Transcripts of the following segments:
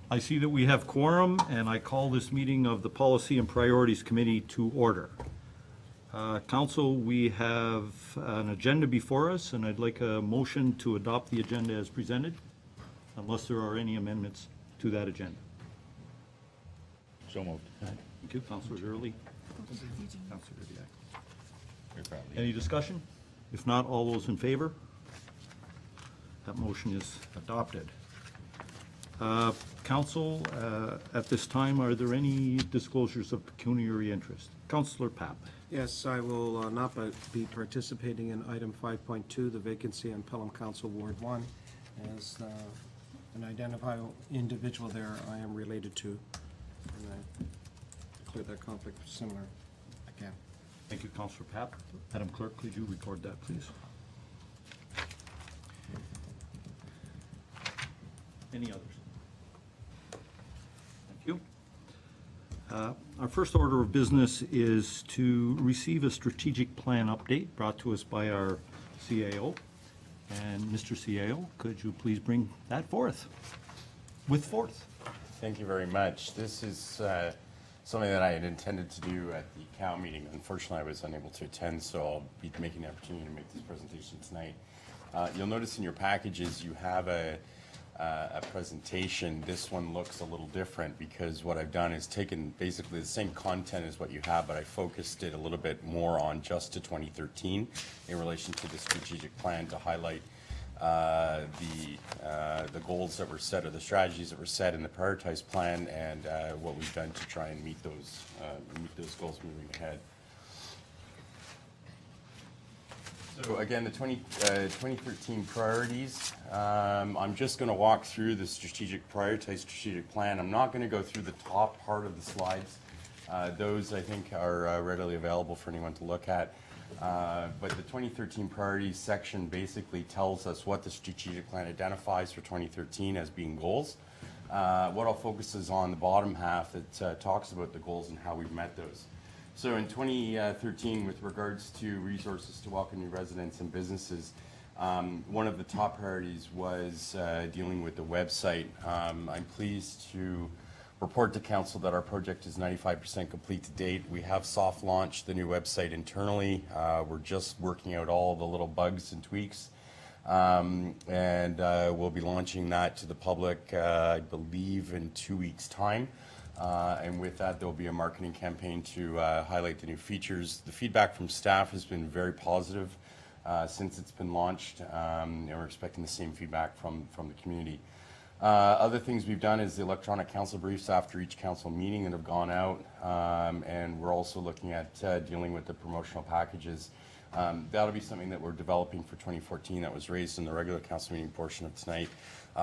I see that we have quorum, and I call this meeting of the Policy and Priorities Committee to order. Council, we have an agenda before us, and I'd like a motion to adopt the agenda as presented, unless there are any amendments to that agenda. So moved. Thank you, Councilor Early. Councilor Diak. Any discussion? If not, all those in favor? That motion is adopted. Council, at this time, are there any disclosures of pecuniary interest? Councilor Papp. Yes, I will not be participating in item 5.2, the vacancy on Pelham Council Ward 1. As an identifiable individual there I am related to, and I declare that conflict similar again. Thank you, Councilor Papp. Madam Clerk, could you record that, please? Any others? Thank you. Our first order of business is to receive a strategic plan update brought to us by our CAO. And Mr. CAO, could you please bring that forth? Thank you very much. This is something that I had intended to do at the CAO meeting. Unfortunately, I was unable to attend, so I'll be making the opportunity to make this presentation tonight. You'll notice in your packages you have a presentation. This one looks a little different because what I've done is taken basically the same content as what you have, but I focused it a little bit more on just to 2013 in relation to the strategic plan to highlight the goals that were set, or the strategies that were set in the prioritized plan, and what we've done to try and meet those goals moving ahead. So again, the 2013 priorities, I'm just going to walk through the prioritized strategic plan. I'm not going to go through the top part of the slides. Those, I think, are readily available for anyone to look at. But the 2013 priorities section basically tells us what the strategic plan identifies for 2013 as being goals. What I'll focus is on the bottom half that talks about the goals and how we've met those. So in 2013, with regards to resources to welcome new residents and businesses, one of the top priorities was dealing with the website. I'm pleased to report to Council that our project is 95% complete to date. We have soft launched the new website internally. We're just working out all the little bugs and tweaks. And we'll be launching that to the public, I believe, in 2 weeks' time. And with that, there'll be a marketing campaign to highlight the new features. The feedback from staff has been very positive since it's been launched, and we're expecting the same feedback from the community. Other things we've done is the electronic council briefs after each council meeting that have gone out, and we're also looking at dealing with the promotional packages. That'll be something that we're developing for 2014 that was raised in the regular council meeting portion of tonight,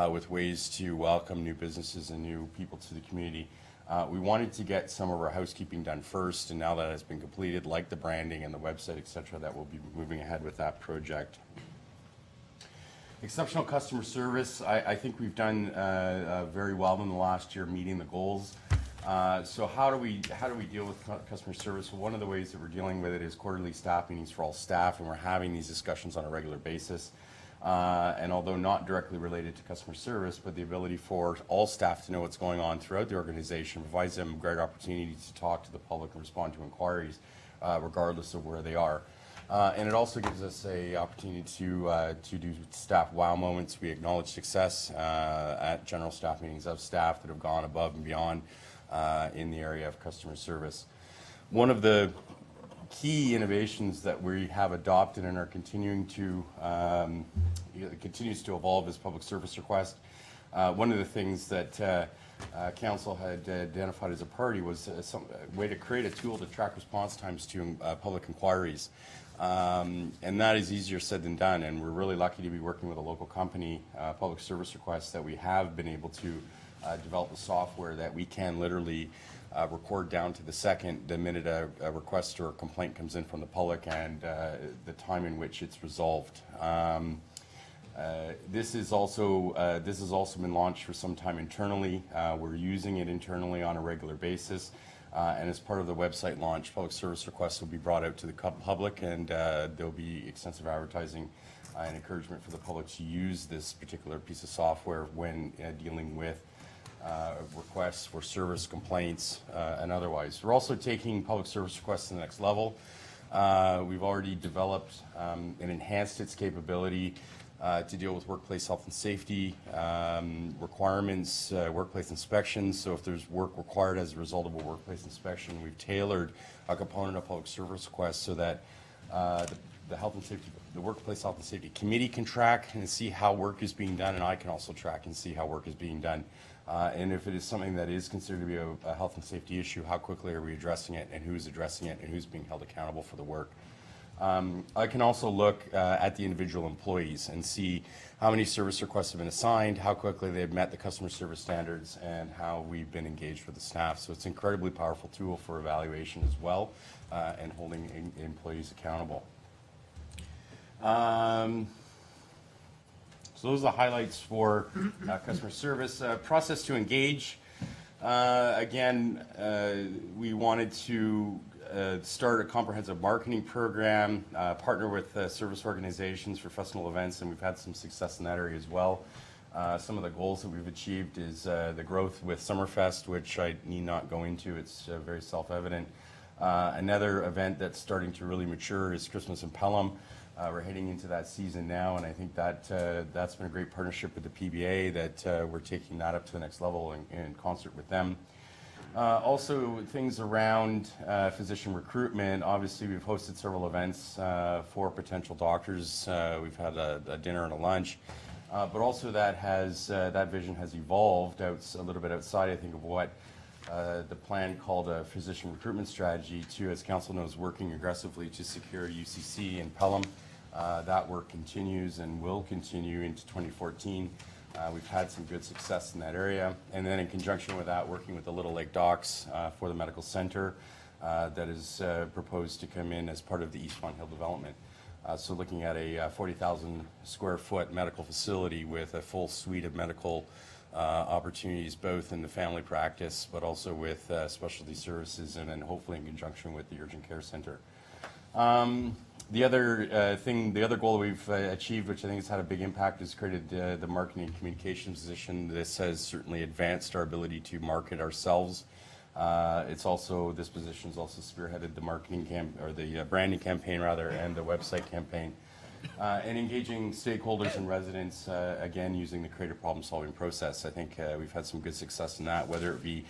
with ways to welcome new businesses and new people to the community. We wanted to get some of our housekeeping done first, and now that has been completed, like the branding and the website, etc., that we'll be moving ahead with that project. Exceptional customer service. I think we've done very well in the last year meeting the goals. So how do we deal with customer service? Well, one of the ways that we're dealing with it is quarterly staff meetings for all staff, and we're having these discussions on a regular basis. And although not directly related to customer service, but the ability for all staff to know what's going on throughout the organization provides them a great opportunity to talk to the public and respond to inquiries, regardless of where they are. And it also gives us an opportunity to do staff wow moments. We acknowledge success at general staff meetings of staff that have gone above and beyond in the area of customer service. One of the key innovations that we have adopted and are continuing to continues to evolve is public service request. One of the things that Council had identified as a priority was some way to create a tool to track response times to public inquiries. And that is easier said than done, and we're really lucky to be working with a local company, Public Service Request, that we have been able to develop a software that we can literally record down to the second the minute a request or a complaint comes in from the public, and the time in which it's resolved. This has also been launched for some time internally. We're using it internally on a regular basis. And as part of the website launch, public service requests will be brought out to the public, and there'll be extensive advertising and encouragement for the public to use this particular piece of software when dealing with requests for service complaints and otherwise. We're also taking public service requests to the next level. We've already developed and enhanced its capability to deal with workplace health and safety requirements, workplace inspections. So if there's work required as a result of a workplace inspection, we've tailored a component of public service requests so that the health and safety, the workplace health and safety committee can track and see how work is being done, and I can also track and see how work is being done. And if it is something that is considered to be a health and safety issue, how quickly are we addressing it, and who's addressing it, and who's being held accountable for the work. I can also look at the individual employees and see how many service requests have been assigned, how quickly they've met the customer service standards, and how we've been engaged with the staff. So it's an incredibly powerful tool for evaluation as well, and holding employees accountable. So those are the highlights for customer service. Process to engage. Again, we wanted to start a comprehensive marketing program, partner with service organizations for festival events, and we've had some success in that area as well. Some of the goals that we've achieved is the growth with Summerfest, which I need not go into. It's very self-evident. Another event that's starting to really mature is Christmas in Pelham. We're heading into that season now, and I think that that's been a great partnership with the PBA, that we're taking that up to the next level in concert with them. Also, things around physician recruitment. Obviously, we've hosted several events for potential doctors. We've had a dinner and a lunch, but also that vision has evolved out a little bit outside, I think, of what the plan called a physician recruitment strategy to, as council knows, working aggressively to secure UCC in Pelham. That work continues and will continue into 2014. We've had some good success in that area. And then in conjunction with that, working with the Little Lake Docks for the medical center that is proposed to come in as part of the East Swan Hill development. So looking at a 40,000 square foot medical facility with a full suite of medical opportunities, both in the family practice, but also with specialty services, and then hopefully in conjunction with the urgent care center. The other goal that we've achieved, which I think has had a big impact, is created the marketing and communications position. This has certainly advanced our ability to market ourselves. This position has also spearheaded the marketing the branding campaign rather, and the website campaign. And engaging stakeholders and residents, again, using the creative problem-solving process. I think we've had some good success in that, whether it be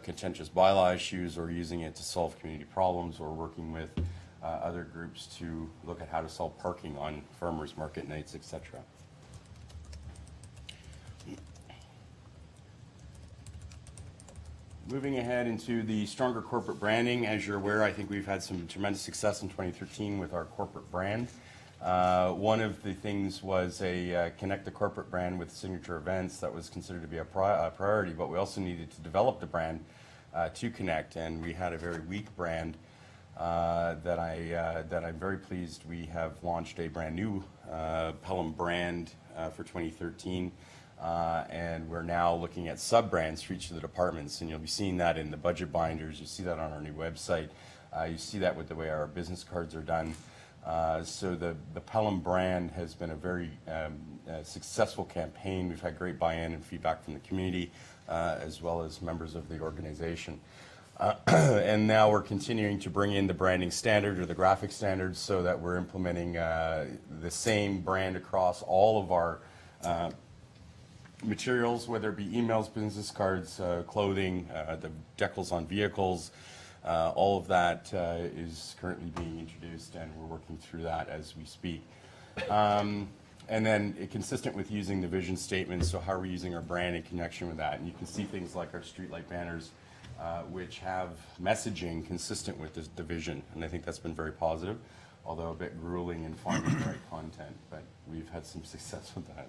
contentious bylaw issues, or using it to solve community problems, or working with other groups to look at how to solve parking on farmers market nights, etc. Moving ahead into the stronger corporate branding. As you're aware, I think we've had some tremendous success in 2013 with our corporate brand. One of the things was connect the corporate brand with signature events. That was considered to be a priority, but we also needed to develop the brand to connect, and we had a very weak brand that I'm very pleased we have launched a brand new Pelham brand for 2013, and we're now looking at sub-brands for each of the departments, and you'll be seeing that in the budget binders. You see that on our new website. You see that with the way our business cards are done. So the Pelham brand has been a very successful campaign. We've had great buy-in and feedback from the community, as well as members of the organization. And now we're continuing to bring in the branding standard, or the graphic standards, so that we're implementing the same brand across all of our materials, whether it be emails, business cards, clothing, the decals on vehicles. All of that is currently being introduced, and we're working through that as we speak. And then consistent with using the vision statement, so how are we using our brand in connection with that? And you can see things like our streetlight banners, which have messaging consistent with the vision, and I think that's been very positive, although a bit grueling in finding the right content, but we've had some success with that.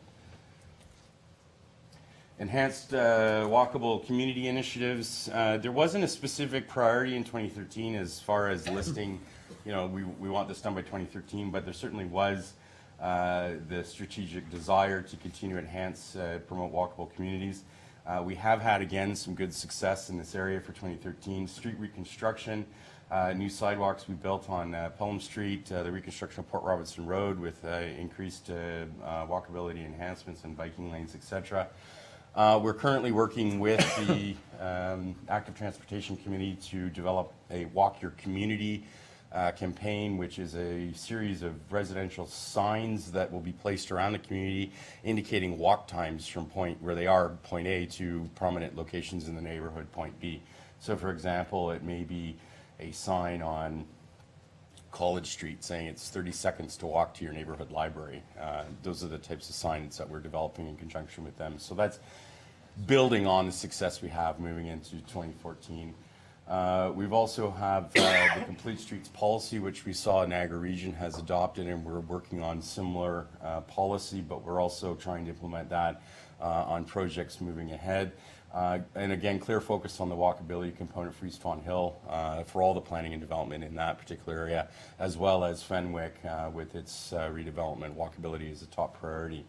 Enhanced walkable community initiatives. There wasn't a specific priority in 2013 as far as listing, we want this done by 2013, but there certainly was the strategic desire to continue to enhance, promote walkable communities. We have had, again, some good success in this area for 2013. Street reconstruction. New sidewalks we built on Pelham Street, the reconstruction of Port Robertson Road with increased walkability enhancements and biking lanes, etc. We're currently working with the Active Transportation Committee to develop a Walk Your Community campaign, which is a series of residential signs that will be placed around the community indicating walk times from point where they are, point A, to prominent locations in the neighborhood, point B. So for example, it may be a sign on College Street saying it's 30 seconds to walk to your neighborhood library. Those are the types of signs that we're developing in conjunction with them. So that's building on the success we have moving into 2014. We've also have the Complete Streets policy, which we saw Niagara Region has adopted, and we're working on similar policy, but we're also trying to implement that on projects moving ahead. And again, clear focus on the walkability component for East Fawn Hill for all the planning and development in that particular area, as well as Fenwick with its redevelopment. Walkability is a top priority.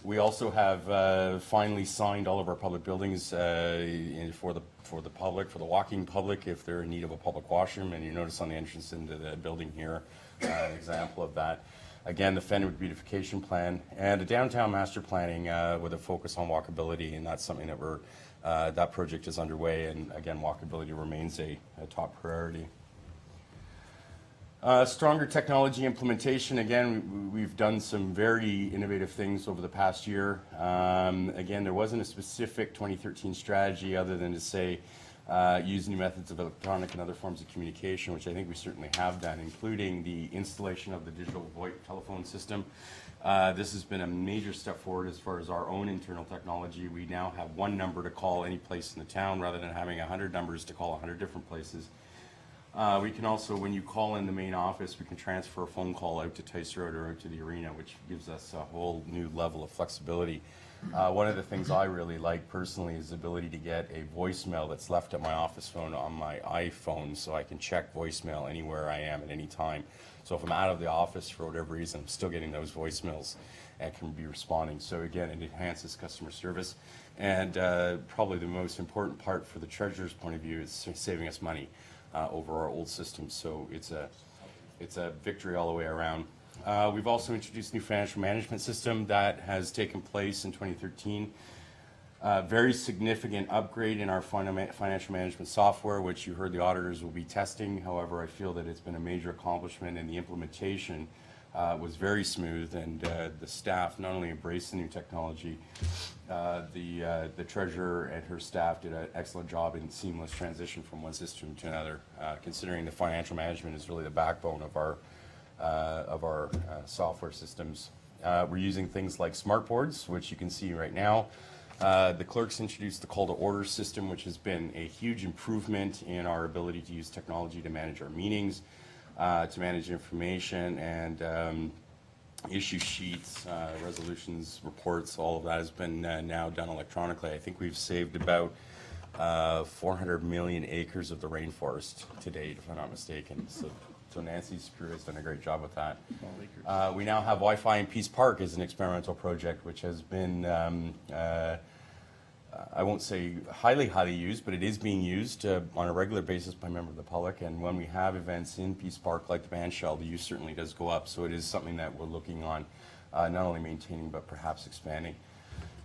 We also have finally signed all of our public buildings for the public, for the walking public, if they're in need of a public washroom. And you notice on the entrance into the building here an example of that. Again, the Fenwick beautification plan and a downtown master planning with a focus on walkability, and that's something that that project is underway. And again, walkability remains a top priority. Stronger technology implementation. Again, we've done some very innovative things over the past year. Again, there wasn't a specific 2013 strategy other than to say use new methods of electronic and other forms of communication, which I think we certainly have done, including the installation of the digital VoIP telephone system. This has been a major step forward as far as our own internal technology. We now have one number to call any place in the town rather than having 100 numbers to call 100 different places. We can also, when you call in the main office, we can transfer a phone call out to Tice Road or out to the arena, which gives us a whole new level of flexibility. One of the things I really like personally is the ability to get a voicemail that's left at my office phone on my iPhone, so I can check voicemail anywhere I am at any time. So if I'm out of the office for whatever reason, I'm still getting those voicemails and can be responding. So again, it enhances customer service. And probably the most important part for the treasurer's point of view is saving us money over our old system. So it's a victory all the way around. We've also introduced a new financial management system that has taken place in 2013. Very significant upgrade in our financial management software, which you heard the auditors will be testing. However, I feel that it's been a major accomplishment, and the implementation was very smooth, and the staff not only embraced the new technology, the treasurer and her staff did an excellent job in seamless transition from one system to another, considering the financial management is really the backbone of our software systems. We're using things like smart boards, which you can see right now. The clerks introduced the call to order system, which has been a huge improvement in our ability to use technology to manage our meetings, to manage information, and issue sheets, resolutions, reports. All of that has been now done electronically. I think we've saved about 400 million acres of the rainforest to date, if I'm not mistaken. So Nancy's crew has done a great job with that. We now have Wi-Fi in Peace Park as an experimental project, which has been, I won't say highly used, but it is being used on a regular basis by members of the public. And when we have events in Peace Park, like the band shell, the use certainly does go up. So it is something that we're looking on, not only maintaining, but perhaps expanding.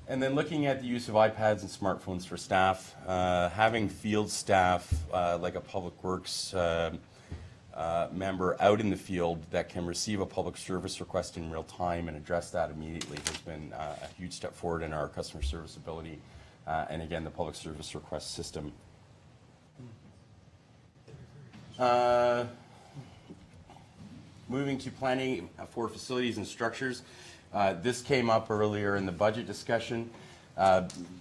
And then looking at the use of iPads and smartphones for staff, having field staff like a Public Works member out in the field that can receive a public service request in real time and address that immediately has been a huge step forward in our customer service ability. And again, the public service request system. Moving to planning for facilities and structures. This came up earlier in the budget discussion.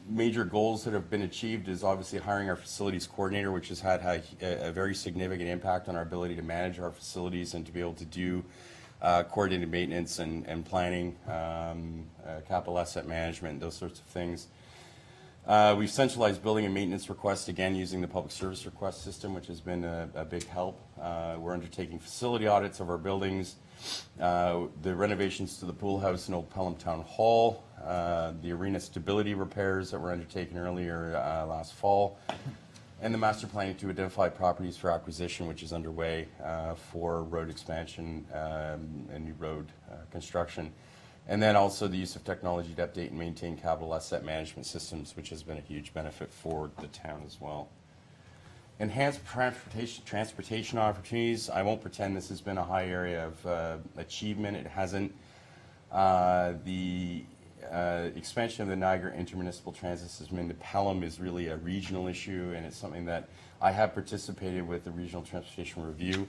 Major goals that have been achieved is obviously hiring our facilities coordinator, which has had a very significant impact on our ability to manage our facilities and to be able to do coordinated maintenance and planning, capital asset management, those sorts of things. We've centralized building and maintenance requests, again using the public service request system, which has been a big help. We're undertaking facility audits of our buildings, the renovations to the pool house and Old Pelham Town Hall, the arena stability repairs that were undertaken earlier last fall, and the master planning to identify properties for acquisition, which is underway for road expansion and new road construction. And then also the use of technology to update and maintain capital asset management systems, which has been a huge benefit for the town as well. Enhanced transportation opportunities. I won't pretend this has been a high area of achievement. It hasn't. The expansion of the Niagara intermunicipal transit system into Pelham is really a regional issue, and it's something that I have participated with the Regional Transportation Review.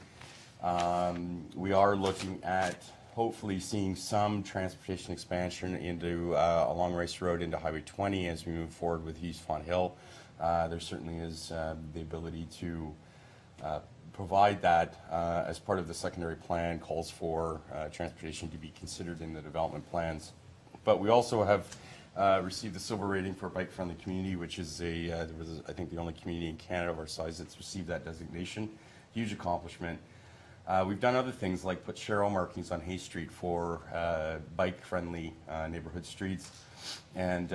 We are looking at hopefully seeing some transportation expansion into along Rice Road into Highway 20 as we move forward with East Font Hill. There certainly is the ability to provide that as part of the secondary plan. Calls for transportation to be considered in the development plans. But we also have received the silver rating for a bike-friendly community, which is I think the only community in Canada of our size that's received that designation. Huge accomplishment. We've done other things like put Cheryl markings on Hay Street for bike-friendly neighborhood streets. And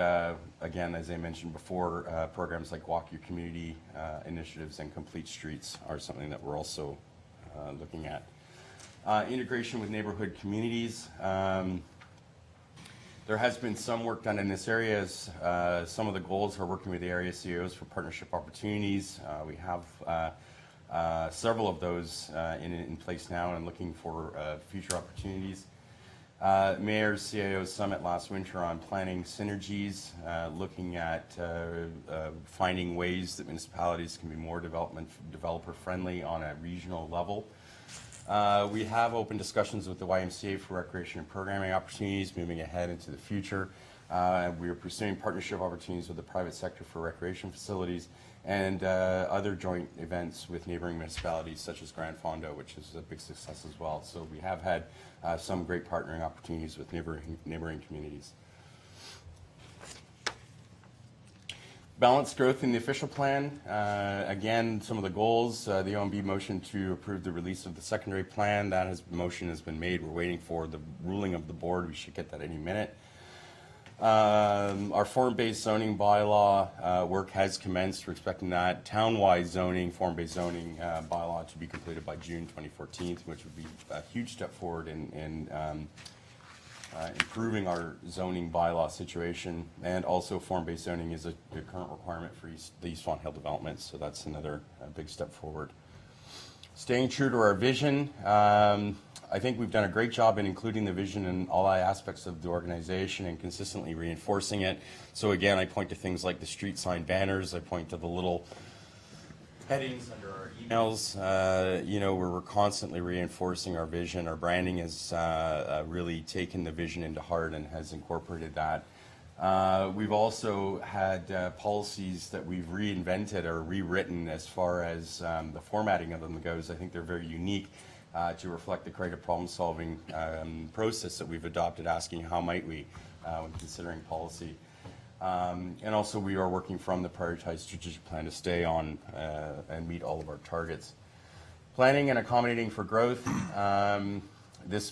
again, as I mentioned before, programs like Walk Your Community initiatives and Complete Streets are something that we're also looking at. Integration with neighborhood communities. There has been some work done in this area. Some of the goals are working with the area CEOs for partnership opportunities. We have several of those in place now and looking for future opportunities. Mayor's CIO Summit last winter on planning synergies, looking at finding ways that municipalities can be more developer friendly on a regional level. We have open discussions with the YMCA for recreation and programming opportunities moving ahead into the future. We are pursuing partnership opportunities with the private sector for recreation facilities and other joint events with neighboring municipalities such as Grand Fondo, which is a big success as well. So we have had some great partnering opportunities with neighboring communities. Balanced growth in the official plan. Again, some of the goals, the OMB motion to approve the release of the secondary plan, motion has been made. We're waiting for the ruling of the board. We should get that any minute. Our form-based zoning bylaw work has commenced. We're expecting that town-wide zoning, form-based zoning bylaw to be completed by June 2014, which would be a huge step forward in improving our zoning bylaw situation. And also form-based zoning is a current requirement for the East Font Hill development, so that's another big step forward. Staying true to our vision. I think we've done a great job in including the vision in all aspects of the organization and consistently reinforcing it. So again, I point to things like the street sign banners. I point to the little headings under our emails. Where we're constantly reinforcing our vision. Our branding has really taken the vision into heart and has incorporated that. We've also had policies that we've reinvented or rewritten as far as the formatting of them goes. I think they're very unique to reflect the creative problem-solving process that we've adopted, asking how might we when considering policy. And also we are working from the prioritized strategic plan to stay on and meet all of our targets. Planning and accommodating for growth.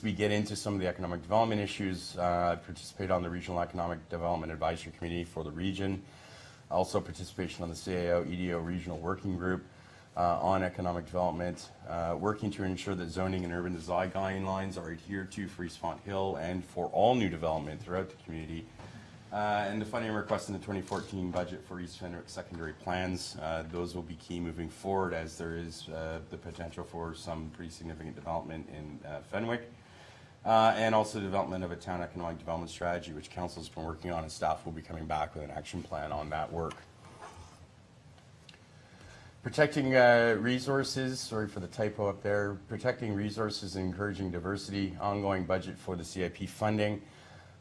We get into some of the economic development issues. I participate on the Regional Economic Development Advisory Committee for the region. Also participation on the CAO EDO Regional Working Group on economic development, working to ensure that zoning and urban design guidelines are adhered to for East Font Hill and for all new development throughout the community. And the funding request in the 2014 budget for East Fenwick secondary plans, those will be key moving forward as there is the potential for some pretty significant development in Fenwick. And also development of a town economic development strategy, which Council's been working on, and staff will be coming back with an action plan on that work. Protecting resources, sorry for the typo up there, protecting resources and encouraging diversity, ongoing budget for the CIP funding.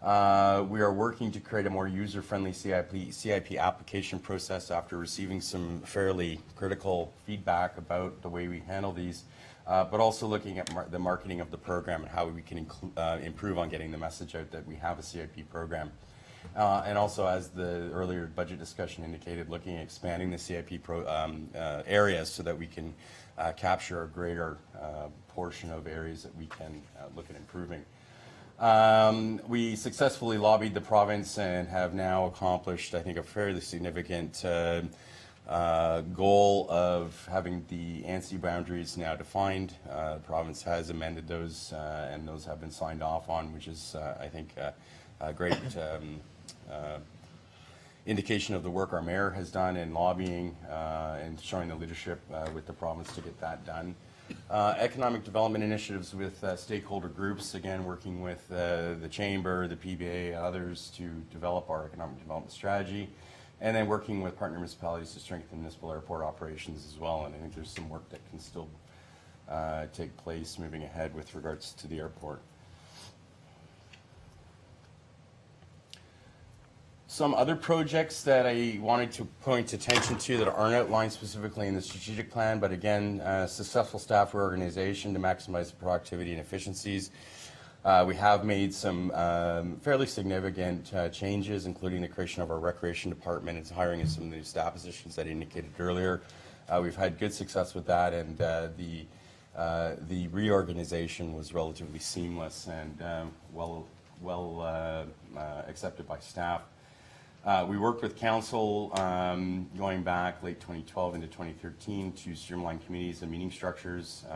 We are working to create a more user-friendly CIP application process after receiving some fairly critical feedback about the way we handle these, but also looking at the marketing of the program and how we can improve on getting the message out that we have a CIP program. And also, as the earlier budget discussion indicated, looking at expanding the CIP areas so that we can capture a greater portion of areas that we can look at improving. We successfully lobbied the province and have now accomplished, I think, a fairly significant goal of having the ANSI boundaries now defined. The province has amended those, and those have been signed off on, which is, I think, a great indication of the work our mayor has done in lobbying and showing the leadership with the province to get that done. Economic development initiatives with stakeholder groups, again, working with the Chamber, the PBA, others to develop our economic development strategy. And then working with partner municipalities to strengthen municipal airport operations as well. And I think there's some work that can still take place moving ahead with regards to the airport. Some other projects that I wanted to point attention to that aren't outlined specifically in the strategic plan, but again, successful staff reorganization to maximize the productivity and efficiencies. We have made some fairly significant changes, including the creation of our recreation department and hiring of some new staff positions that I indicated earlier. We've had good success with that, and the reorganization was relatively seamless and well accepted by staff. We worked with council going back late 2012 into 2013 to streamline committees and meeting structures,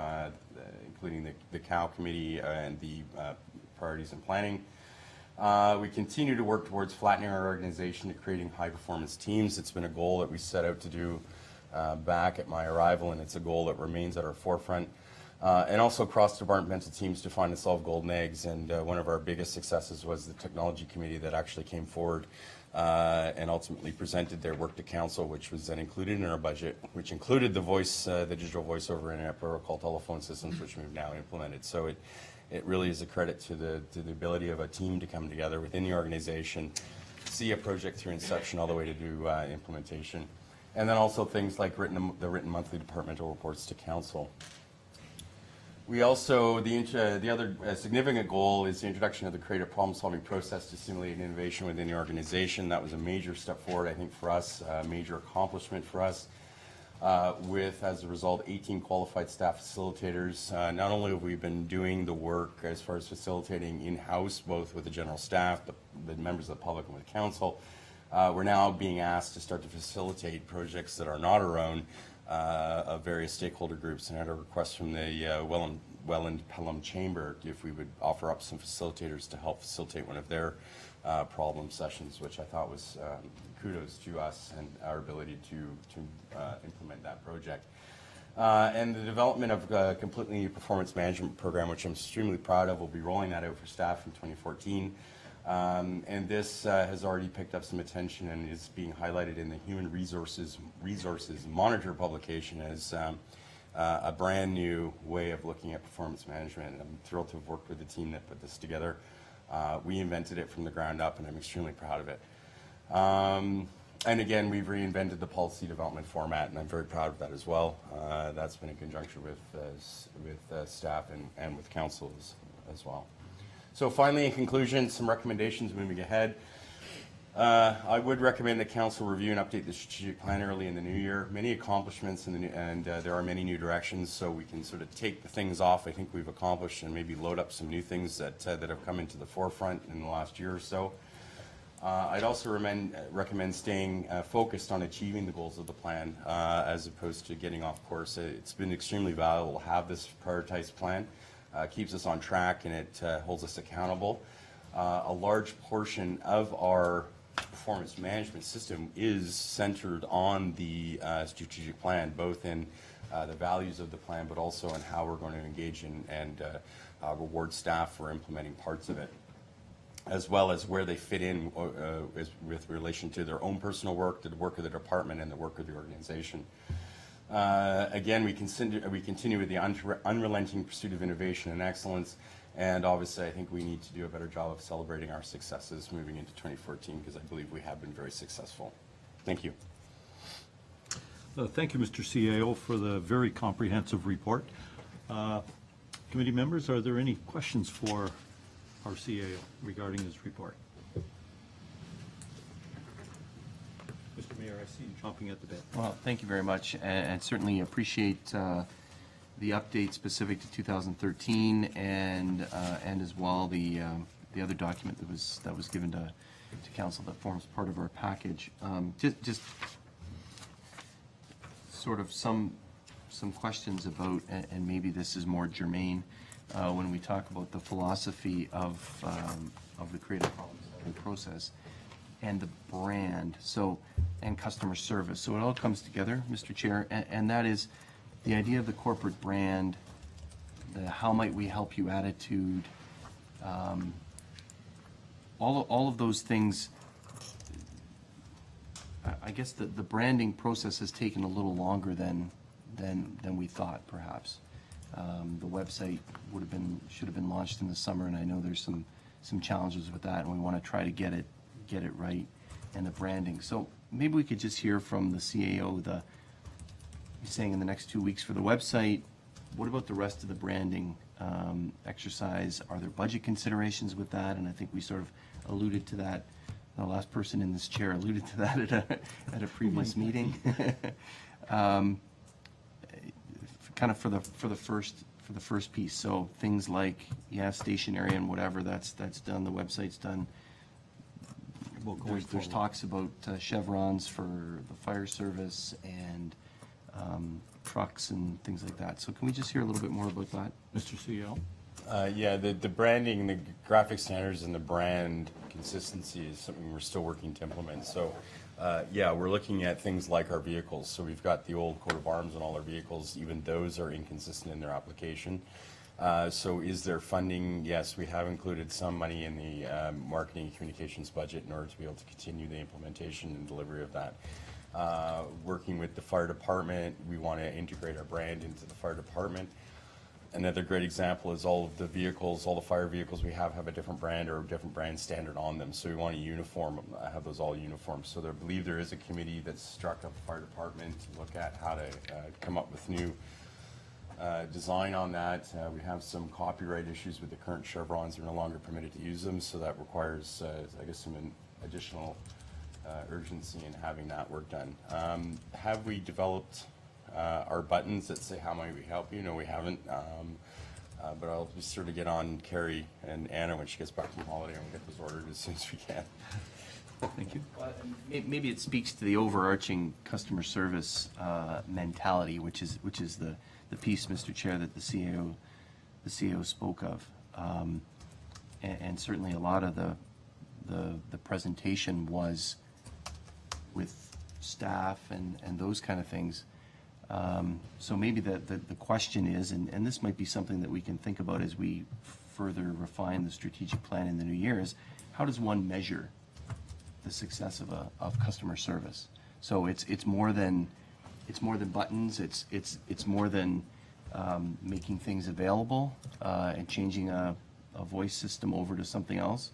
including the COW committee and the priorities and planning. We continue to work towards flattening our organization to creating high-performance teams. It's been a goal that we set out to do back at my arrival, and it's a goal that remains at our forefront. And also cross-departmental teams to find and solve golden eggs. And one of our biggest successes was the technology committee that actually came forward and ultimately presented their work to council, which was then included in our budget, which included the digital voice over internet protocol telephone systems, which we've now implemented. So it really is a credit to the ability of a team to come together within the organization, see a project through inception all the way to do implementation. And then also things like the written monthly departmental reports to council. We also, the other significant goal is the introduction of the creative problem-solving process to stimulate innovation within the organization. That was a major step forward, I think, for us, a major accomplishment for us, with, as a result, 18 qualified staff facilitators. Not only have we been doing the work as far as facilitating in-house, both with the general staff, the members of the public, and with council, we're now being asked to start to facilitate projects that are not our own, of various stakeholder groups, and I had a request from the Welland Pelham Chamber if we would offer up some facilitators to help facilitate one of their problem sessions, which I thought was kudos to us and our ability to implement that project. And the development of a completely new performance management program, which I'm extremely proud of. We'll be rolling that out for staff in 2014. And this has already picked up some attention and is being highlighted in the Human Resources Monitor publication as a brand new way of looking at performance management. And I'm thrilled to have worked with the team that put this together. We invented it from the ground up, and I'm extremely proud of it. And again, we've reinvented the policy development format, and I'm very proud of that as well. That's been in conjunction with staff and with council as well. So finally, in conclusion, some recommendations moving ahead. I would recommend that council review and update the strategic plan early in the new year. Many accomplishments and there are many new directions, so we can sort of take the things off I think we've accomplished and maybe load up some new things that have come into the forefront in the last year or so. I'd also recommend staying focused on achieving the goals of the plan as opposed to getting off course. It's been extremely valuable to have this prioritized plan. Keeps us on track, and it holds us accountable. A large portion of our performance management system is centered on the strategic plan, both in the values of the plan, but also in how we're going to engage in and reward staff for implementing parts of it, as well as where they fit in with relation to their own personal work, the work of the department, and the work of the organization. Again, we continue with the unrelenting pursuit of innovation and excellence, and obviously I think we need to do a better job of celebrating our successes moving into 2014, because I believe we have been very successful. Thank you. Thank you, Mr. CAO, for the very comprehensive report. Committee members, are there any questions for our CAO regarding his report? Mr. Mayor, I see you chomping at the bit. Well, thank you very much, and certainly appreciate the update specific to 2013, and as well the other document that was given to council that forms part of our package. Just sort of some questions about, and maybe this is more germane, when we talk about the philosophy of the creative problem-solving process and the brand, so, and customer service. So it all comes together, Mr. Chair, and that is the idea of the corporate brand, the how might we help you attitude, all of those things. I guess the branding process has taken a little longer than we thought, perhaps. The website should have been launched in the summer, and I know there's some challenges with that, and we want to try to get it right, and the branding. So maybe we could just hear from the CAO, he's saying in the next 2 weeks for the website. What about the rest of the branding exercise? Are there budget considerations with that? And I think we sort of alluded to that. The last person in this chair alluded to that at a previous meeting. Kind of for the first piece. So things like, stationery and whatever, that's done. The website's done. There's talks about chevrons for the fire service and trucks and things like that. So can we just hear a little bit more about that? Mr. CEO? Yeah, the branding, the graphic standards and the brand consistency is something we're still working to implement. So, yeah, we're looking at things like our vehicles. So we've got the old coat of arms on all our vehicles. Even those are inconsistent in their application. So is there funding? Yes, we have included some money in the marketing and communications budget in order to be able to continue the implementation and delivery of that. Working with the fire department, we want to integrate our brand into the fire department. Another great example is all of the vehicles, all the fire vehicles we have a different brand or a different brand standard on them. So we want to have those all uniform. So I believe there is a committee that's struck up the fire department to look at how to come up with new design on that. We have some copyright issues with the current chevrons. They're no longer permitted to use them, so that requires, I guess, some additional urgency in having that work done. Have we developed our buttons that say how might we help you? No, we haven't. But I'll be sure to get on Carrie and Anna when she gets back from holiday, and we'll get those ordered as soon as we can. Thank you. Maybe it speaks to the overarching customer service mentality, which is the piece, Mr. Chair, that the CEO spoke of, and certainly a lot of the presentation was with staff and those kind of things. So maybe the question is, and this might be something that we can think about as we further refine the strategic plan in the new year, is how does one measure the success of customer service? So it's more than buttons. It's more than making things available and changing a voice system over to something else.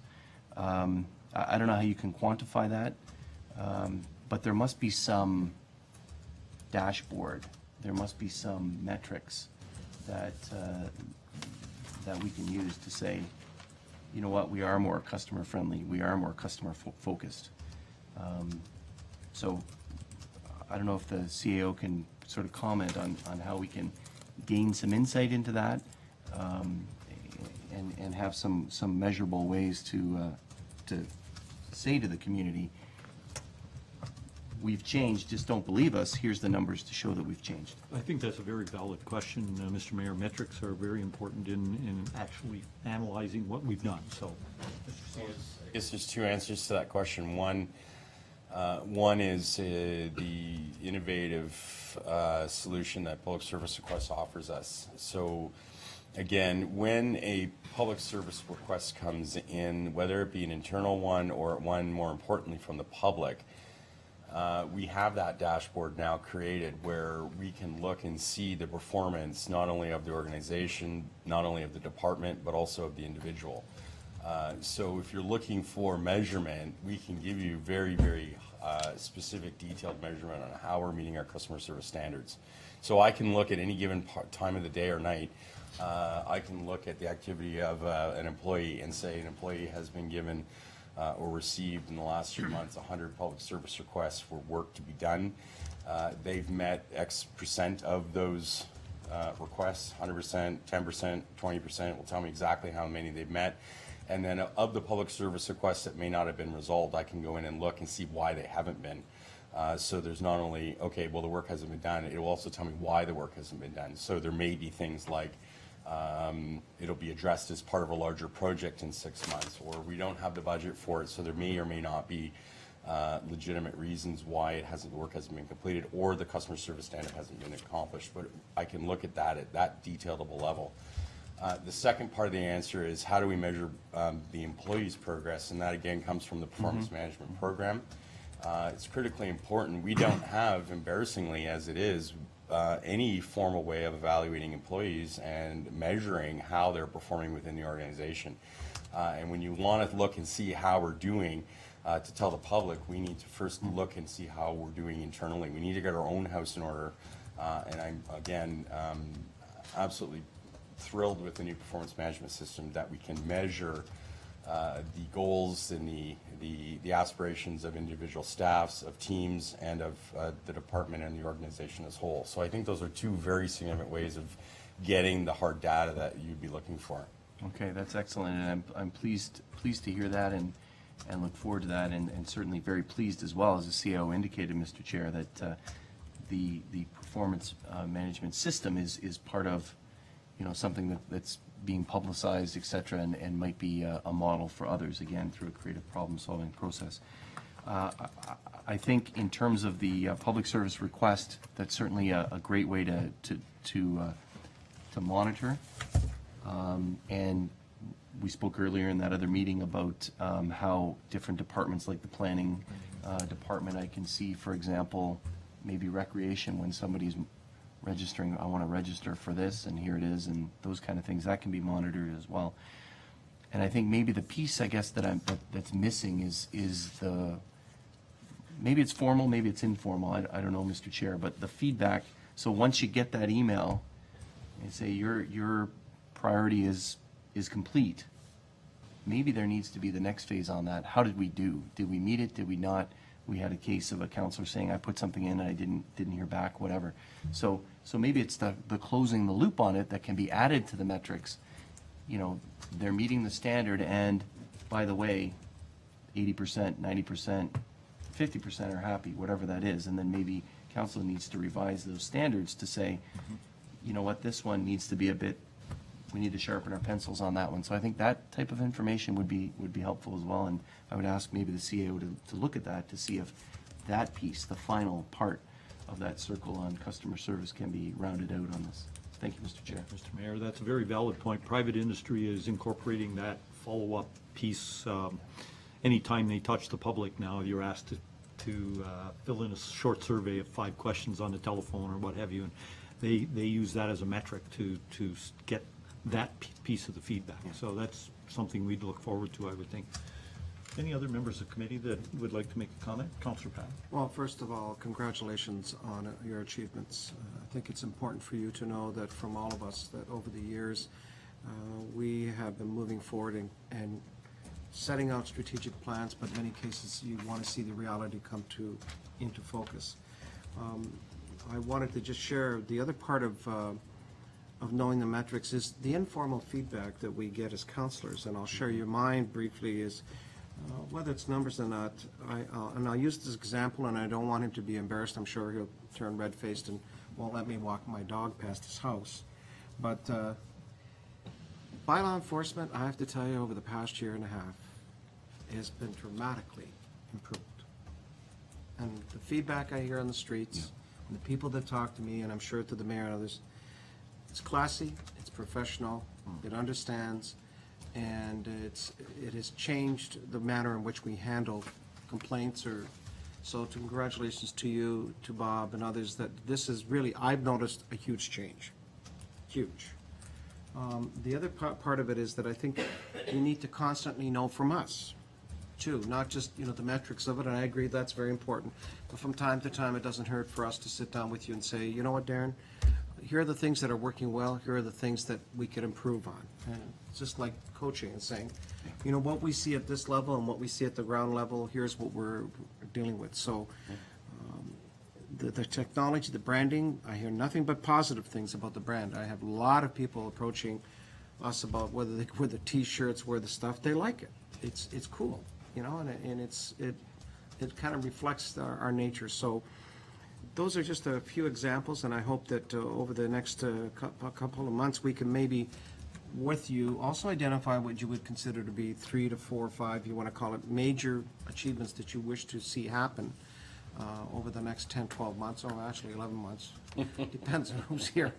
I don't know how you can quantify that, but there must be some dashboard. There must be some metrics that we can use to say, you know what, we are more customer friendly, we are more customer focused. So I don't know if the CAO can sort of comment on how we can gain some insight into that, and have some measurable ways to say to the community, we've changed, just don't believe us, here's the numbers to show that we've changed. I think that's a very valid question, Mr. Mayor. Metrics are very important in actually analyzing what we've done, so. I guess there's two answers to that question. One is the innovative solution that public service request offers us. So again, when a public service request comes in, whether it be an internal one or one more importantly from the public, we have that dashboard now created where we can look and see the performance not only of the organization, not only of the department, but also of the individual. So if you're looking for measurement, we can give you very, very specific detailed measurement on how we're meeting our customer service standards. So I can look at any given time of the day or night. I can look at the activity of an employee and say an employee has been given or received in the last 3 months 100 public service requests for work to be done. They've met X percent of those requests, 100%, 10%, 20%, will tell me exactly how many they've met. And then of the public service requests that may not have been resolved, I can go in and look and see why they haven't been. So there's not only, okay, well, the work hasn't been done, it will also tell me why the work hasn't been done. So there may be things like, it'll be addressed as part of a larger project in 6 months, or we don't have the budget for it, so there may or may not be legitimate reasons why the work hasn't been completed, or the customer service standard hasn't been accomplished. But I can look at that detailed of a level. The second part of the answer is, how do we measure the employees' progress? And that again comes from the performance management program. It's critically important. We don't have, embarrassingly as it is, any formal way of evaluating employees and measuring how they're performing within the organization. And when you want to look and see how we're doing, to tell the public, we need to first look and see how we're doing internally. We need to get our own house in order. And I'm, again, absolutely thrilled with the new performance management system that we can measure the goals and the aspirations of individual staffs, of teams, and of the department and the organization as a whole. So I think those are two very significant ways of getting the hard data that you'd be looking for. Okay, that's excellent, and I'm pleased to hear that, and look forward to that, and certainly very pleased as well, as the CEO indicated, Mr. Chair, that the performance management system is part of, something that's being publicized, et cetera, and might be a model for others, again, through a creative problem-solving process. I think in terms of the public service request, that's certainly a great way to monitor. And we spoke earlier in that other meeting about how different departments, like the planning department, I can see, for example, maybe recreation, when somebody's registering, I want to register for this, and here it is, and those kind of things, that can be monitored as well. And I think maybe the piece, I guess, that's missing is the, maybe it's formal, maybe it's informal, I don't know, Mr. Chair, but the feedback. So once you get that email and say your priority is complete, maybe there needs to be the next phase on that. How did we do? Did we meet it? Did we not? We had a case of a counselor saying, I put something in and I didn't hear back, whatever. So maybe it's the closing the loop on it that can be added to the metrics. They're meeting the standard, and by the way, 80%, 90%, 50% are happy, whatever that is. And then maybe council needs to revise those standards to say, you know what, this one needs to be we need to sharpen our pencils on that one. So I think that type of information would be helpful as well, and I would ask maybe the CAO to look at that to see if that piece, the final part of that circle on customer service, can be rounded out on this. Thank you, Mr. Chair. Mr. Mayor, that's a very valid point. Private industry is incorporating that follow-up piece. Anytime they touch the public now, you're asked to fill in a short survey of 5 questions on the telephone or what have you, and they use that as a metric to get that piece of the feedback. So that's something we'd look forward to, I would think. Any other members of the committee that would like to make a comment? Councillor Pat. Well, first of all, congratulations on your achievements. I think it's important for you to know that from all of us, that over the years, we have been moving forward and setting out strategic plans, but in many cases you want to see the reality come into focus. I wanted to just share the other part of knowing the metrics is the informal feedback that we get as counselors, and I'll share your mind briefly is whether it's numbers or not. And I'll use this example, and I don't want him to be embarrassed. I'm sure he'll turn red-faced and won't let me walk my dog past his house. But bylaw enforcement, I have to tell you, over the past year and a half, has been dramatically improved. And the feedback I hear on the streets, and the people that talk to me, and I'm sure to the mayor and others, it's classy, it's professional, it understands, and it has changed the manner in which we handle complaints. So congratulations to you, to Bob and others, that this is really, I've noticed a huge change, huge. The other part of it is that I think you need to constantly know from us, too, not just, the metrics of it, and I agree that's very important, but from time to time it doesn't hurt for us to sit down with you and say, you know what, Darren, here are the things that are working well, here are the things that we could improve on. And it's just like coaching and saying, what we see at this level and what we see at the ground level, here's what we're dealing with. So the technology, the branding, I hear nothing but positive things about the brand. I have a lot of people approaching us about whether they wear the T-shirts, wear the stuff. They like it. It's cool, and it kind of reflects our nature. So those are just a few examples, and I hope that over the next couple of months, we can maybe, with you, also identify what you would consider to be 3 to 4 or 5, you want to call it, major achievements that you wish to see happen over the next 10, 12 months, or actually 11 months. Depends on who's here.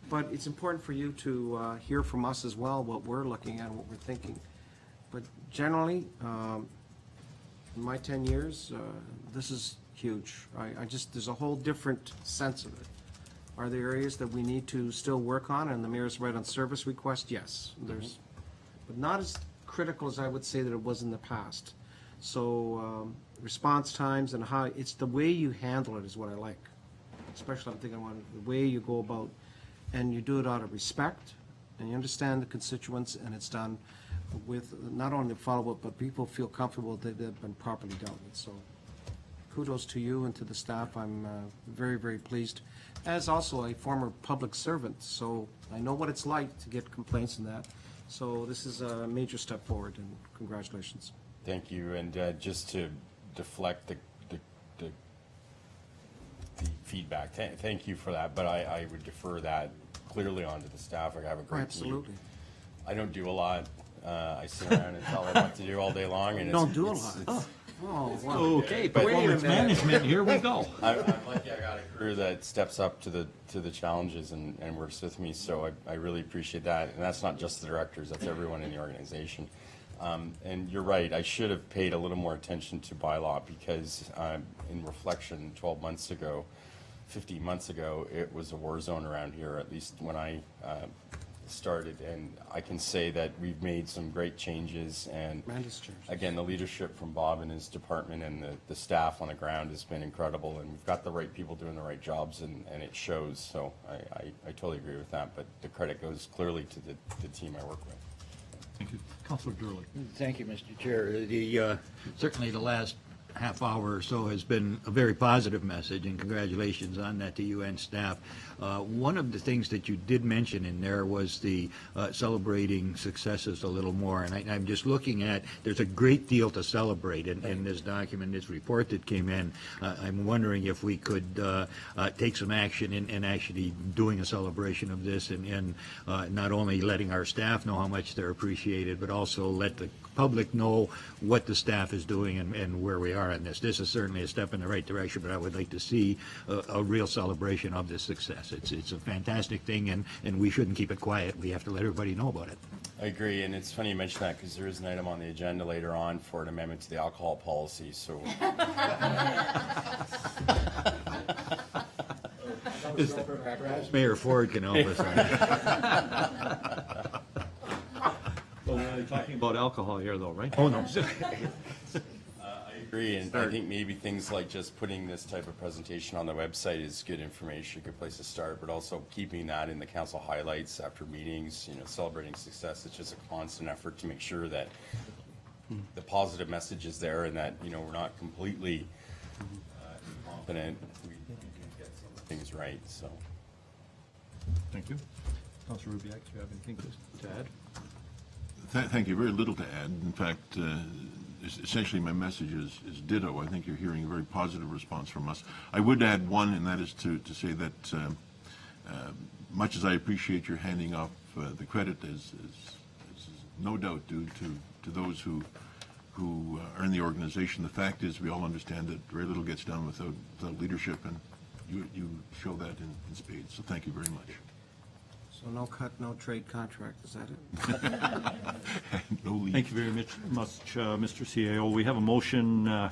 But it's important for you to hear from us as well, what we're looking at, what we're thinking. But generally, in my 10 years, this is huge. I just, there's a whole different sense of it. Are there areas that we need to still work on? And the mayor's right on service request, yes. There's, but not as critical as I would say that it was in the past. So response times and how, it's the way you handle it is what I like. Especially I'm thinking about the way you go about, and you do it out of respect, and you understand the constituents, and it's done with not only follow-up, but people feel comfortable that they've been properly dealt with. So kudos to you and to the staff. I'm very, very pleased. As also a former public servant, so I know what it's like to get complaints and that. So this is a major step forward, and congratulations. Thank you, and just to deflect the feedback, thank you for that, but I would defer that clearly onto the staff. I have a great team. Absolutely. I don't do a lot. I sit around and tell them what to do all day long, and Don't do a lot. Oh, wow. Okay, Wait a performance minute. management, here we go. I'm lucky I got a crew that steps up to the challenges and works with me, so I really appreciate that. And that's not just the directors, that's everyone in the organization. And you're right, I should have paid a little more attention to bylaw, because in reflection, 12 months ago, 15 months ago, it was a war zone around here, at least when I started. And I can say that we've made some great changes, and Tremendous changes. again, the leadership from Bob and his department and the staff on the ground has been incredible, and we've got the right people doing the right jobs, and it shows. So I totally agree with that, but the credit goes clearly to the team I work with. Thank you. Councilor Durley. Thank you, Mr. Chair. Certainly the last half hour or so has been a very positive message, and congratulations on that to you and staff. One of the things that you did mention in there was the celebrating successes a little more, and I'm just looking at, there's a great deal to celebrate in this document, this report that came in. I'm wondering if we could take some action in actually doing a celebration of this, and not only letting our staff know how much they're appreciated, but also let the public know what the staff is doing and where we are on this. This is certainly a step in the right direction, but I would like to see a real celebration of this success. It's a fantastic thing, and we shouldn't keep it quiet. We have to let everybody know about it. I agree, and it's funny you mention that, because there is an item on the agenda later on for an amendment to the alcohol policy, so. Mayor Ford can help us on that. Well, we're only talking about alcohol here, though, right? Oh, no. I agree, and I think maybe things like just putting this type of presentation on the website is good information, good place to start, but also keeping that in the council highlights after meetings, celebrating success. It's just a constant effort to make sure that the positive message is there, and that, we're not completely incompetent. We get some things right, so. Thank you. Councilor Rubiak, do you have anything to add? Thank you. Very little to add. In fact, essentially my message is ditto. I think you're hearing a very positive response from us. I would add one, and that is to say that much as I appreciate your handing off the credit, is no doubt due to those who are in the organization. The fact is, we all understand that very little gets done without leadership, and you show that in spades. So thank you very much. So no cut, no trade contract, is that it? No leave. Thank you very much, Mr. CAO. We have a motion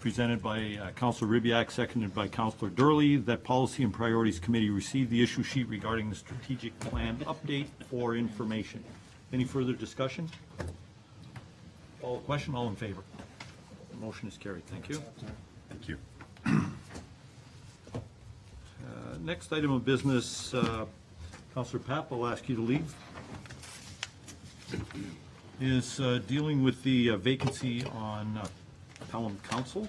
presented by Councilor Ribiak, seconded by Councilor Durley, that Policy and Priorities Committee receive the issue sheet regarding the strategic plan update for information. Any further discussion? All question, all in favor? The motion is carried. Thank you. Thank you. Next item of business, Councilor Papp, I'll ask you to leave, is dealing with the vacancy on Pelham Council.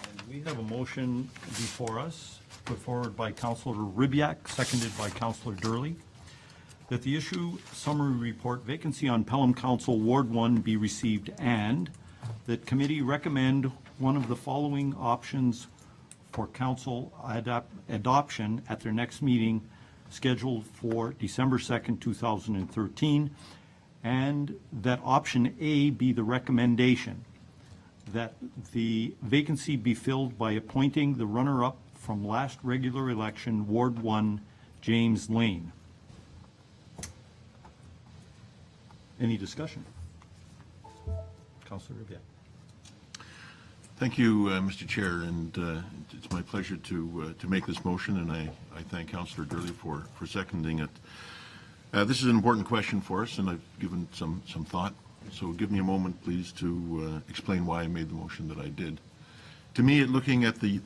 And we have a motion before us, put forward by Councilor Ribiak, seconded by Councilor Durley, that the issue summary report vacancy on Pelham Council Ward 1 be received, and that committee recommend one of the following options for council adoption at their next meeting scheduled for December 2nd, 2013, and that option A be the recommendation that the vacancy be filled by appointing the runner-up from last regular election, Ward 1, James Lane. Any discussion? Councillor Riviere. Thank you, Mr. Chair, and it's my pleasure to make this motion, and I thank Councillor Durley for seconding it. This is an important question for us, and I've given some thought. So give me a moment, please, to explain why I made the motion that I did. To me, looking at the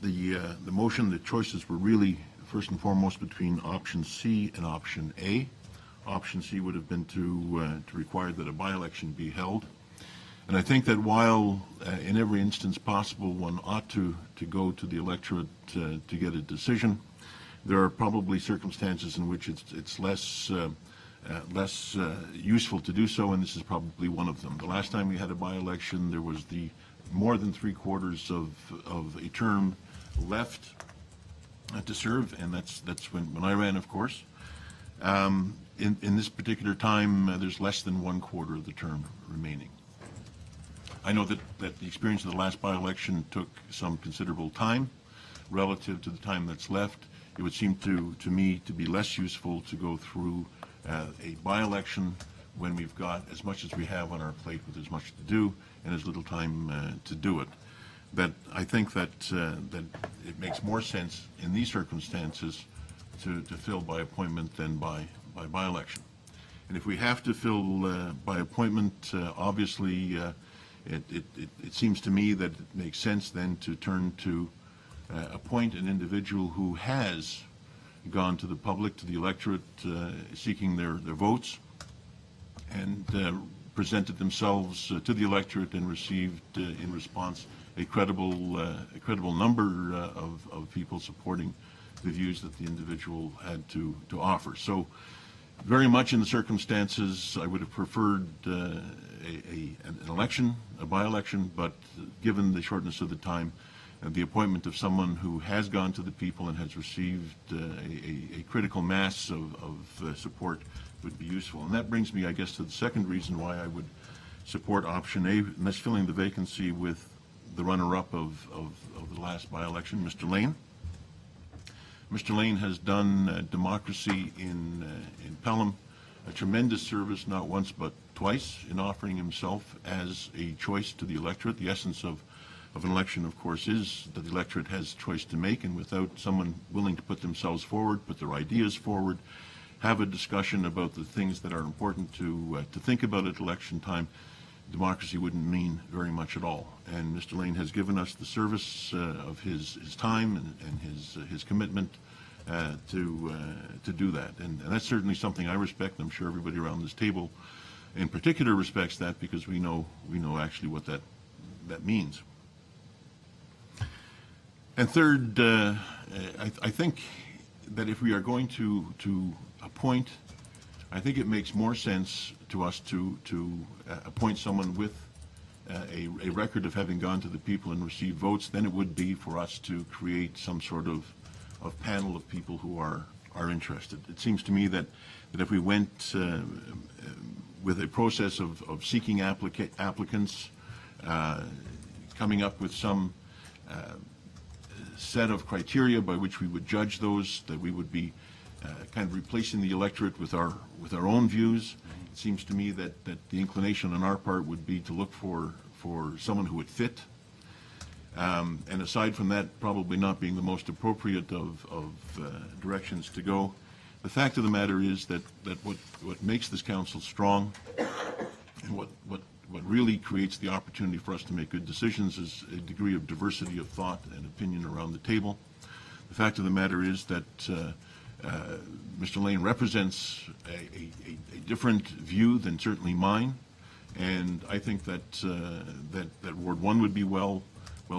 motion, the choices were really first and foremost between option C and option A. Option C would have been to require that a by-election be held. And I think that while in every instance possible one ought to go to the electorate to get a decision, there are probably circumstances in which it's less useful to do so, and this is probably one of them. The last time we had a by-election, there was more than 3/4 of a term left to serve, and that's when I ran, of course. In this particular time, there's less than 1/4 of the term remaining. I know that the experience of the last by-election took some considerable time relative to the time that's left. It would seem to me to be less useful to go through a by-election when we've got as much as we have on our plate with as much to do and as little time to do it. That I think that it makes more sense in these circumstances to fill by appointment than by by-election. And if we have to fill by appointment, obviously it seems to me that it makes sense then to turn to appoint an individual who has gone to the public, to the electorate, seeking their votes, and presented themselves to the electorate and received in response a credible number of people supporting the views that the individual had to offer. So very much in the circumstances, I would have preferred an election, a by-election, but given the shortness of the time, the appointment of someone who has gone to the people and has received a critical mass of support would be useful. And that brings me, I guess, to the second reason why I would support option A, and that's filling the vacancy with the runner-up of the last by-election, Mr. Lane. Mr. Lane has done democracy in Pelham a tremendous service, not once but twice, in offering himself as a choice to the electorate. The essence of an election, of course, is that the electorate has a choice to make, and without someone willing to put themselves forward, put their ideas forward, have a discussion about the things that are important to think about at election time, democracy wouldn't mean very much at all. And Mr. Lane has given us the service of his time and his commitment to do that. And that's certainly something I respect, and I'm sure everybody around this table in particular respects that, because we know actually what that means. And third, I think that if we are going to appoint, I think it makes more sense to us to appoint someone with a record of having gone to the people and received votes than it would be for us to create some sort of panel of people who are interested. It seems to me that if we went with a process of seeking applicants, coming up with some set of criteria by which we would judge those, that we would be kind of replacing the electorate with our own views. It seems to me that the inclination on our part would be to look for someone who would fit. And aside from that, probably not being the most appropriate of directions to go, the fact of the matter is that what makes this council strong and what really creates the opportunity for us to make good decisions is a degree of diversity of thought and opinion around the table. The fact of the matter is that Mr. Lane represents a different view than certainly mine, and I think that Ward 1 would be well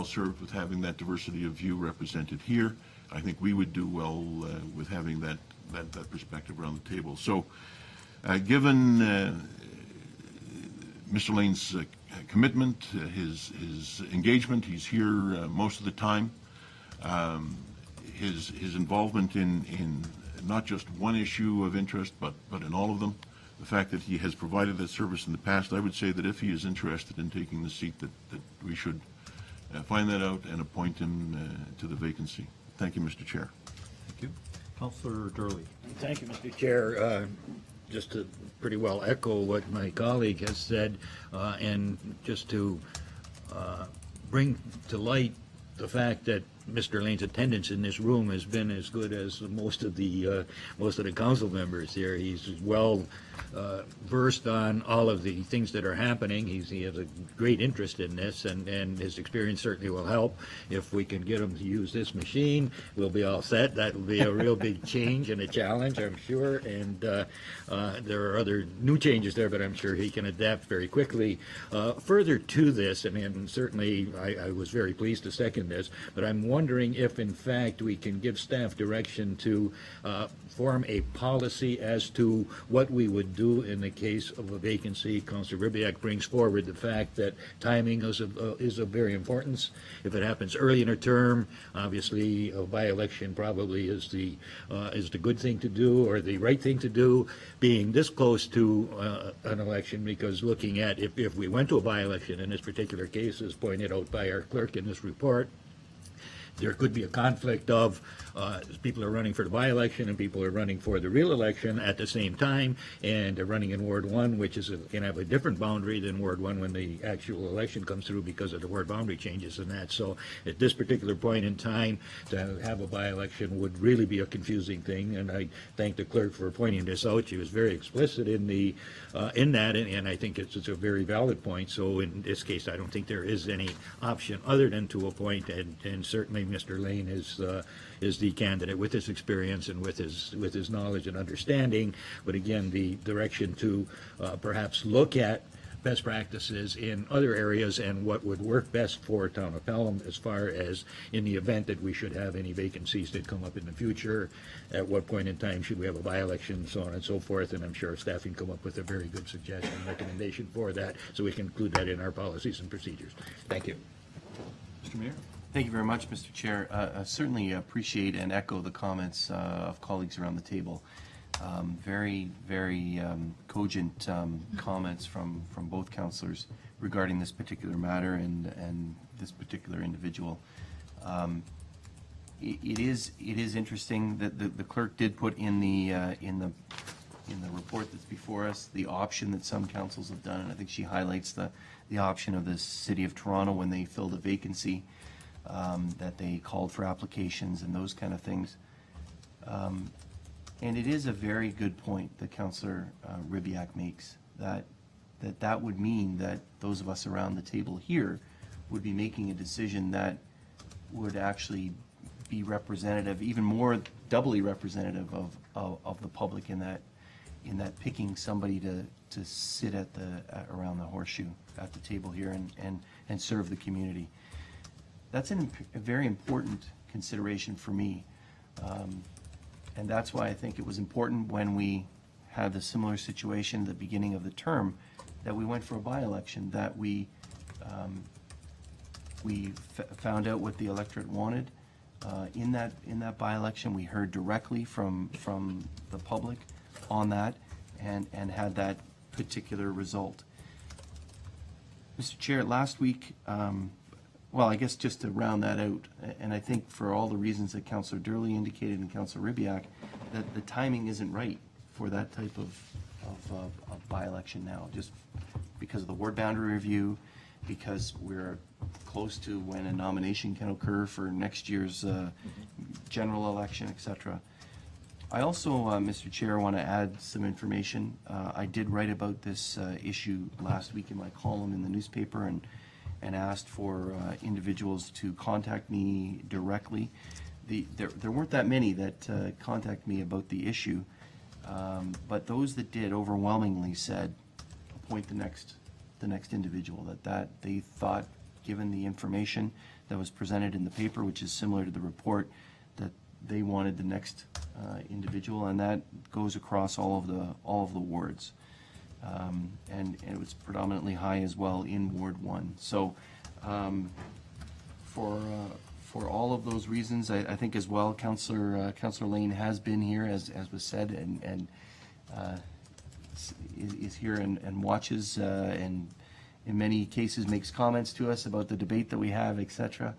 served with having that diversity of view represented here. I think we would do well with having that perspective around the table. So given Mr. Lane's commitment, his engagement. He's here most of the time. His involvement in not just one issue of interest, but in all of them. The fact that he has provided that service in the past, I would say that if he is interested in taking the seat, that we should find that out and appoint him to the vacancy. Thank you, Mr. Chair. Thank you. Councillor Durley. Thank you, Mr. Chair. Just to pretty well echo what my colleague has said, and just to bring to light the fact that Mr. Lane's attendance in this room has been as good as most of the council members here. He's well versed on all of the things that are happening. He has a great interest in this, and his experience certainly will help. If we can get him to use this machine, we'll be all set. That will be a real big change and a challenge, I'm sure. And there are other new changes there, but I'm sure he can adapt very quickly. Further to this, and certainly I was very pleased to second this, but I'm wondering if, in fact, we can give staff direction to form a policy as to what we would do in the case of a vacancy. Councillor Ribbiak brings forward the fact that timing is of very importance. If it happens early in a term, obviously a by-election probably is the good thing to do, or the right thing to do, being this close to an election, because looking at if we went to a by-election in this particular case, as pointed out by our clerk in this report, there could be a conflict of people are running for the by-election and people are running for the real election at the same time, and they're running in Ward 1, which can have a different boundary than Ward 1 when the actual election comes through because of the ward boundary changes and that. So at this particular point in time, to have a by-election would really be a confusing thing, and I thank the clerk for pointing this out. She was very explicit in that, and I think it's a very valid point. So in this case, I don't think there is any option other than to appoint, and certainly Mr. Lane is the candidate with his experience and with his knowledge and understanding. But again, the direction to perhaps look at best practices in other areas and what would work best for Town of Pelham as far as in the event that we should have any vacancies that come up in the future, at what point in time should we have a by-election, so on and so forth. And I'm sure staff can come up with a very good suggestion and recommendation for that, so we can include that in our policies and procedures. Thank you. Mr. Mayor? Thank you very much, Mr. Chair. I certainly appreciate and echo the comments of colleagues around the table. Very, very cogent comments from both councillors regarding this particular matter and this particular individual. It is interesting that the clerk did put in the report that's before us the option that some councils have done, and I think she highlights the option of the City of Toronto when they filled a vacancy. That they called for applications and those kind of things. And it is a very good point that Councillor Ribbiak makes, that would mean that those of us around the table here would be making a decision that would actually be representative, even more doubly representative of the public in that picking somebody to sit around the horseshoe at the table here and serve the community. That's a very important consideration for me. And that's why I think it was important when we had the similar situation at the beginning of the term that we went for a by-election, that we found out what the electorate wanted in that by-election. We heard directly from the public on that and had that particular result. Mr. Chair, last week, well, I guess just to round that out, and I think for all the reasons that Councillor Durley indicated and Councillor Ribbiak, that the timing isn't right for that type of by-election now, just because of the ward boundary review, because we're close to when a nomination can occur for next year's general election, etc. I also, Mr. Chair, want to add some information. I did write about this issue last week in my column in the newspaper, and asked for individuals to contact me directly. There weren't that many that contacted me about the issue, but those that did overwhelmingly said appoint the next individual, that they thought, given the information that was presented in the paper, which is similar to the report, that they wanted the next individual, and that goes across all of the wards. And it was predominantly high as well in Ward 1. So for all of those reasons, I think as well, Councillor Lane has been here, as was said, and is here and watches, and in many cases makes comments to us about the debate that we have, etc.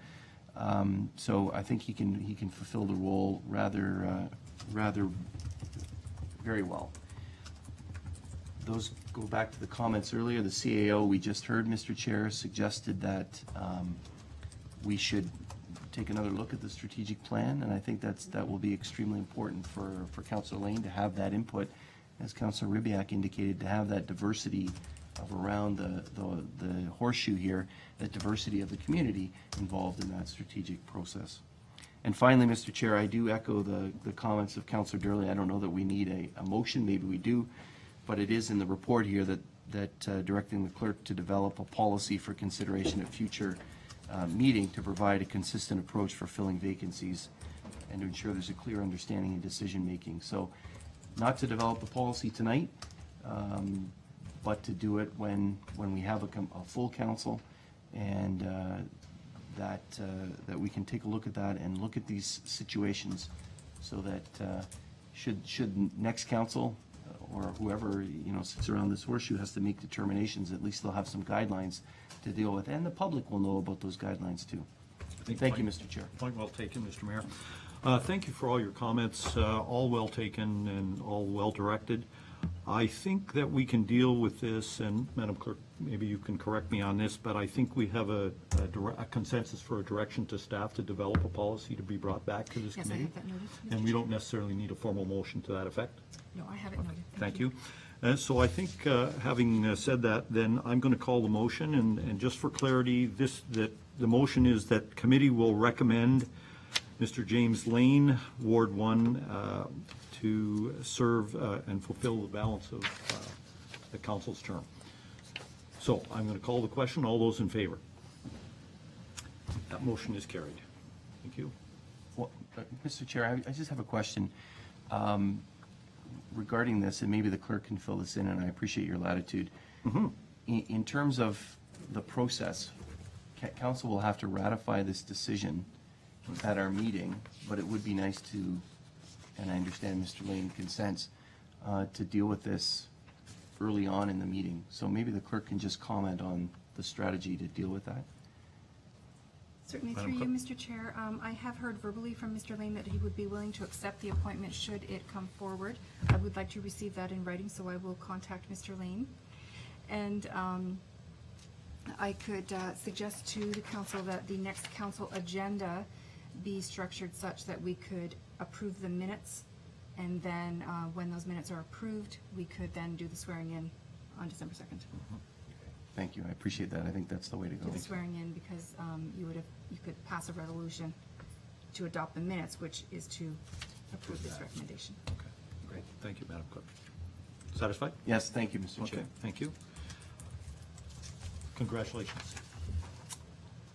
So I think he can fulfill the role rather very well. Those go back to the comments earlier. The CAO we just heard, Mr. Chair, suggested that we should take another look at the strategic plan, and I think that will be extremely important for Councillor Lane to have that input, as Councillor Ribbiak indicated, to have that diversity of around the horseshoe here, that diversity of the community involved in that strategic process. And finally, Mr. Chair, I do echo the comments of Councillor Durley. I don't know that we need a motion, maybe we do, but it is in the report here that directing the clerk to develop a policy for consideration at future meeting to provide a consistent approach for filling vacancies and to ensure there's a clear understanding and decision-making. So not to develop a policy tonight, but to do it when we have a full council, and that we can take a look at that and look at these situations, so that should next council or whoever sits around this horseshoe has to make determinations, at least they'll have some guidelines to deal with, and the public will know about those guidelines too. Thank you, Mr. Chair. Point well taken, Mr. Mayor. Thank you for all your comments, all well taken and all well directed. I think that we can deal with this, and Madam Clerk, maybe you can correct me on this, but I think we have a consensus for a direction to staff to develop a policy to be brought back to this Yes, I committee. have that noted, Mr. And we don't necessarily need a formal motion to that effect. No, I have it noted. Thank you. So I think, having said that, then I'm going to call the motion, and just for clarity, that the motion is that committee will recommend Mr. James Lane, Ward 1, to serve and fulfill the balance of the council's term. So I'm going to call the question. All those in favor? That motion is carried. Thank you. Well, Mr. Chair, I just have a question regarding this, and maybe the clerk can fill this in, and I appreciate your latitude. In terms of the process, council will have to ratify this decision at our meeting, but it would be nice to, and I understand Mr. Lane consents, to deal with this early on in the meeting. So maybe the clerk can just comment on the strategy to deal with that. Certainly, Madam through you, Clerk. Mr. Chair. I have heard verbally from Mr. Lane that he would be willing to accept the appointment should it come forward. I would like to receive that in writing, so I will contact Mr. Lane. And I could suggest to the council that the next council agenda be structured such that we could approve the minutes, and then when those minutes are approved, we could then do the swearing in on December 2nd. Thank you. I appreciate that. I think that's the way to go. Do the swearing in, because you could pass a resolution to adopt the minutes, which is to approve this recommendation. Okay, great. Thank you, Madam Clerk. Satisfied? Yes, thank you, Mr. Chair. Okay, thank you. Congratulations.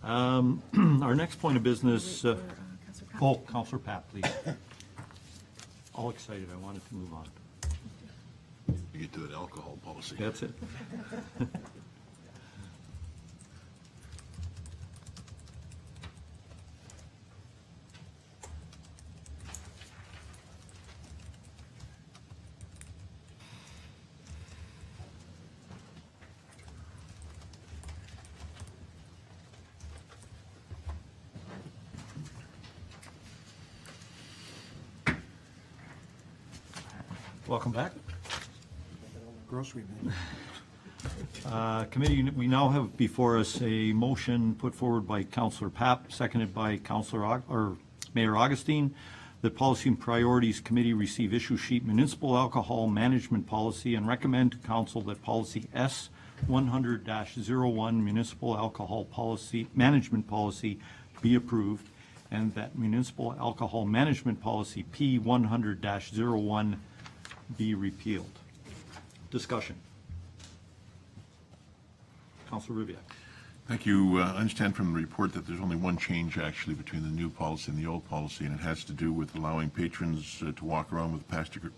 Our next point of business, Wait for, Councillor Pat. oh, Councillor Pat, please. All excited, I wanted to move on. You get to that alcohol policy. That's it. Welcome back. Grocery bin. Committee, we now have before us a motion put forward by Councillor Papp, seconded by Mayor Augustine, that Policy and Priorities Committee receive issue sheet municipal alcohol management policy and recommend to council that policy S-100-01 municipal alcohol policy, management policy be approved, and that municipal alcohol management policy P-100-01 be repealed. Discussion. Councilor Ribbiak. Thank you. I understand from the report that there's only one change actually between the new policy and the old policy, and it has to do with allowing patrons to walk around with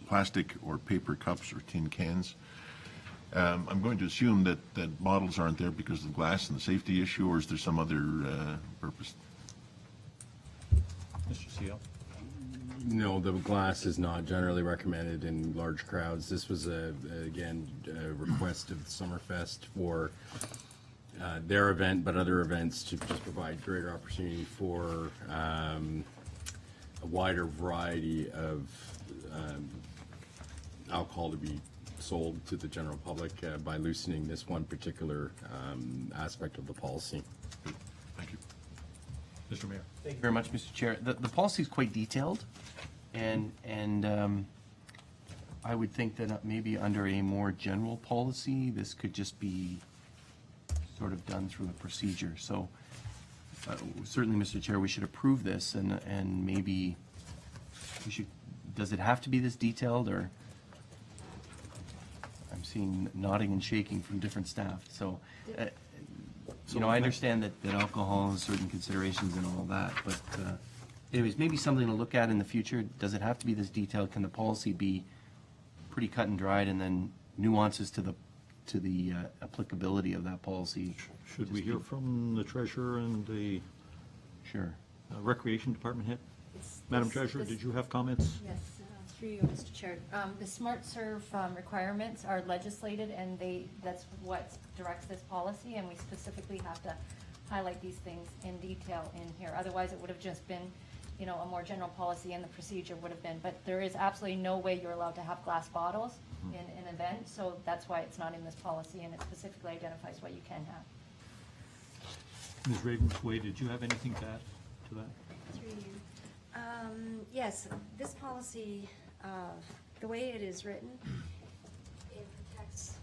plastic or paper cups or tin cans. I'm going to assume that bottles aren't there because of the glass and the safety issue, or is there some other purpose? Mr. Seal? No, the glass is not generally recommended in large crowds. This was again, a request of Summerfest for their event, but other events to just provide greater opportunity for a wider variety of alcohol to be sold to the general public by loosening this one particular aspect of the policy. Thank you. Mr. Mayor? Thank you very much, Mr. Chair. The policy is quite detailed, and I would think that maybe under a more general policy, this could just be sort of done through a procedure. So certainly, Mr. Chair, we should approve this, and maybe we should, does it have to be this detailed, or? I'm seeing nodding and shaking from different staff, so, you know, I understand that alcohol has certain considerations and all that, but anyways, maybe something to look at in the future. Does it have to be this detailed? Can the policy be pretty cut and dried, and then nuances to the applicability of that policy? Should we hear from the treasurer and the Sure. recreation department head? Madam Treasurer, did you have comments? Yes, through you, Mr. Chair. The Smart Serve requirements are legislated, and that's what directs this policy, and we specifically have to highlight these things in detail in here. Otherwise, it would have just been, you know, a more general policy, and the procedure would have been. But there is absolutely no way you're allowed to have glass bottles in an event, so that's why it's not in this policy, and it specifically identifies what you can have. Ms. Ravensway, did you have anything to add to that? Through you. Yes, this policy, the way it is written, it protects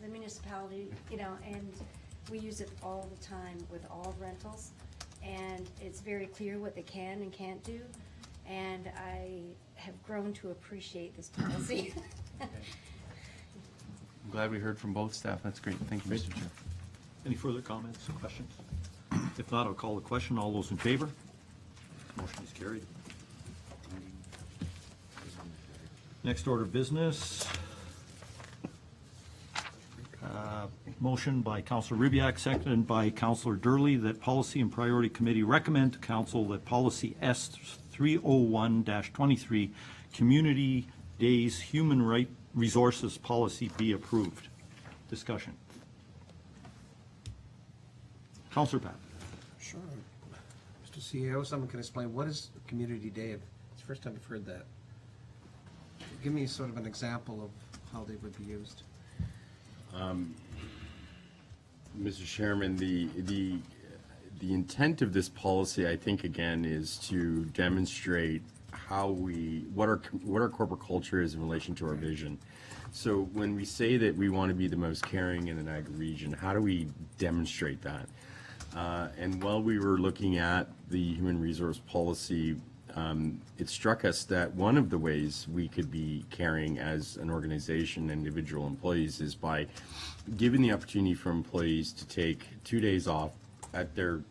the municipality, you know, and we use it all the time with all rentals. And it's very clear what they can and can't do. And I have grown to appreciate this policy. I'm glad we heard from both staff. That's great. Thank you, Mr. Chair. Any further comments or questions? If not, I'll call the question. All those in favor? Motion is carried. Next order of business. Motion by Councillor Ribbiak, seconded by Councillor Durley, that Policy and Priority Committee recommend to Council that Policy S301-23, Community Days Human Resources Policy, be approved. Discussion. Councillor Pat. Sure. Mr. CEO, someone can explain, what is Community Day? It's the first time I've heard that. Give me sort of an example of how they would be used. Mr. Chairman, the intent of this policy, I think, again, is to demonstrate what our corporate culture is in relation to our vision. So when we say that we want to be the most caring in the Niagara region, how do we demonstrate that? And while we were looking at the human resource policy, it struck us that one of the ways we could be caring as an organization, individual employees, is by giving the opportunity for employees to take 2 days off at their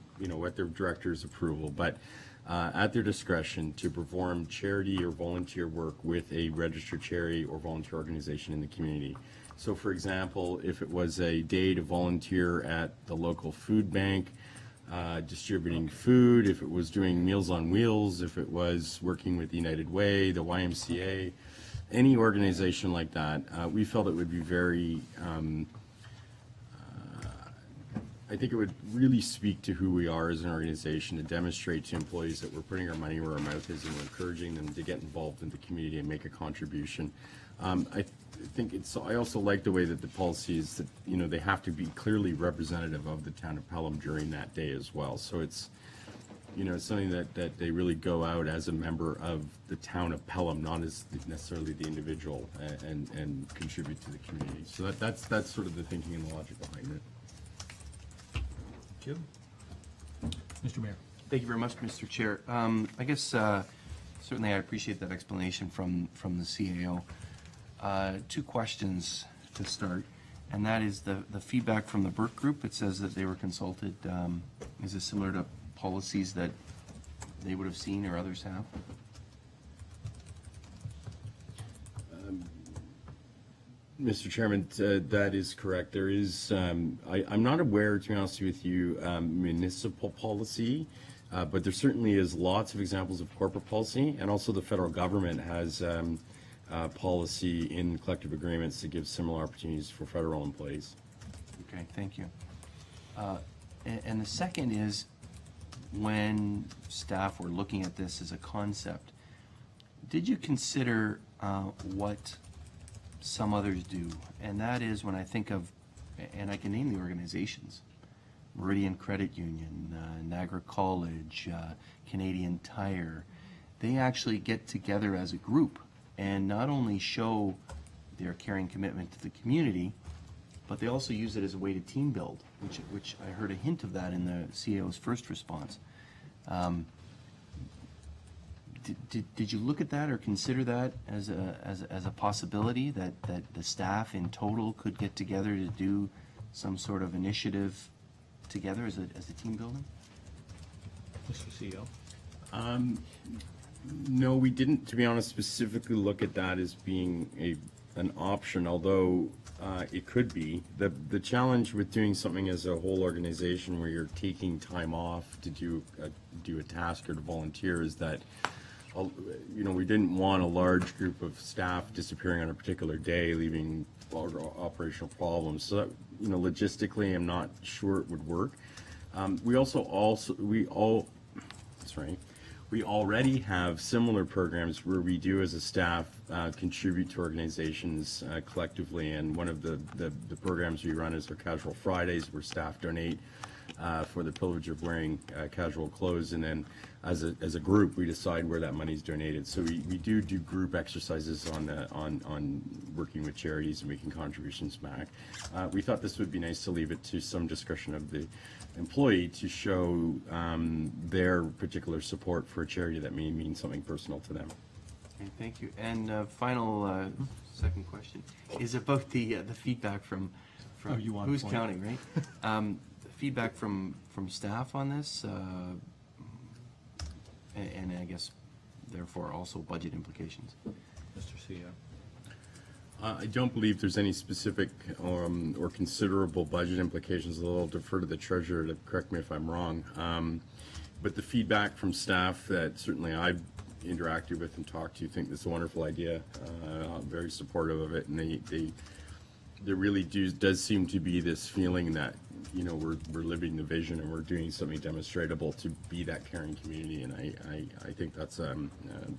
director's approval, but at their discretion, to perform charity or volunteer work with a registered charity or volunteer organization in the community. So, for example, if it was a day to volunteer at the local food bank, distributing food, if it was doing Meals on Wheels, if it was working with United Way, the YMCA, any organization like that, we felt it would be very, I think it would really speak to who we are as an organization, to demonstrate to employees that we're putting our money where our mouth is, and we're encouraging them to get involved in the community and make a contribution. I think I also like the way that the policy is that, you know, they have to be clearly representative of the town of Pelham during that day as well. So it's, you know, it's something that they really go out as a member of the town of Pelham, not as necessarily the individual, and contribute to the community. So that's sort of the thinking and the logic behind it. Thank you. Mr. Mayor. Thank you very much, Mr. Chair. I guess certainly I appreciate that explanation from the CAO. Two questions to start, and that is the feedback from the Burke Group. It says that they were consulted. Is this similar to policies that they would have seen or others have? Mr. Chairman, that is correct. There is, I'm not aware, to be honest with you, municipal policy, but there certainly is lots of examples of corporate policy, and also the federal government has policy in collective agreements to give similar opportunities for federal employees. Okay, thank you. And the second is, when staff were looking at this as a concept, did you consider what some others do? And that is, when I think of, and I can name the organizations, Meridian Credit Union, Niagara College, Canadian Tire, they actually get together as a group and not only show their caring commitment to the community, but they also use it as a way to team build, which I heard a hint of that in the CAO's first response. Did you look at that or consider that as a possibility, that the staff in total could get together to do some sort of initiative together as a team building? Mr. CEO? No, we didn't, to be honest, specifically look at that as being an option, although it could be. The challenge with doing something as a whole organization where you're taking time off to do a task or to volunteer is that, we didn't want a large group of staff disappearing on a particular day, leaving operational problems. So that, logistically, I'm not sure it would work. We already have similar programs where we do, as a staff, contribute to organizations collectively, and one of the programs we run is our Casual Fridays, where staff donate for the privilege of wearing casual clothes, and then as a group, we decide where that money is donated. So we do group exercises on working with charities and making contributions back. We thought this would be nice to leave it to some discretion of the employee to show their particular support for a charity that may mean something personal to them. Okay, thank you. And final second question is about the feedback from you want who's point. counting, right? Feedback from staff on this, and I guess therefore also budget implications. Mr. CEO? I don't believe there's any specific or considerable budget implications, although I'll defer to the treasurer to correct me if I'm wrong. But the feedback from staff that certainly I've interacted with and talked to think this is a wonderful idea. I'm very supportive of it, and there really does seem to be this feeling that we're living the vision and we're doing something demonstrable to be that caring community, and I think that's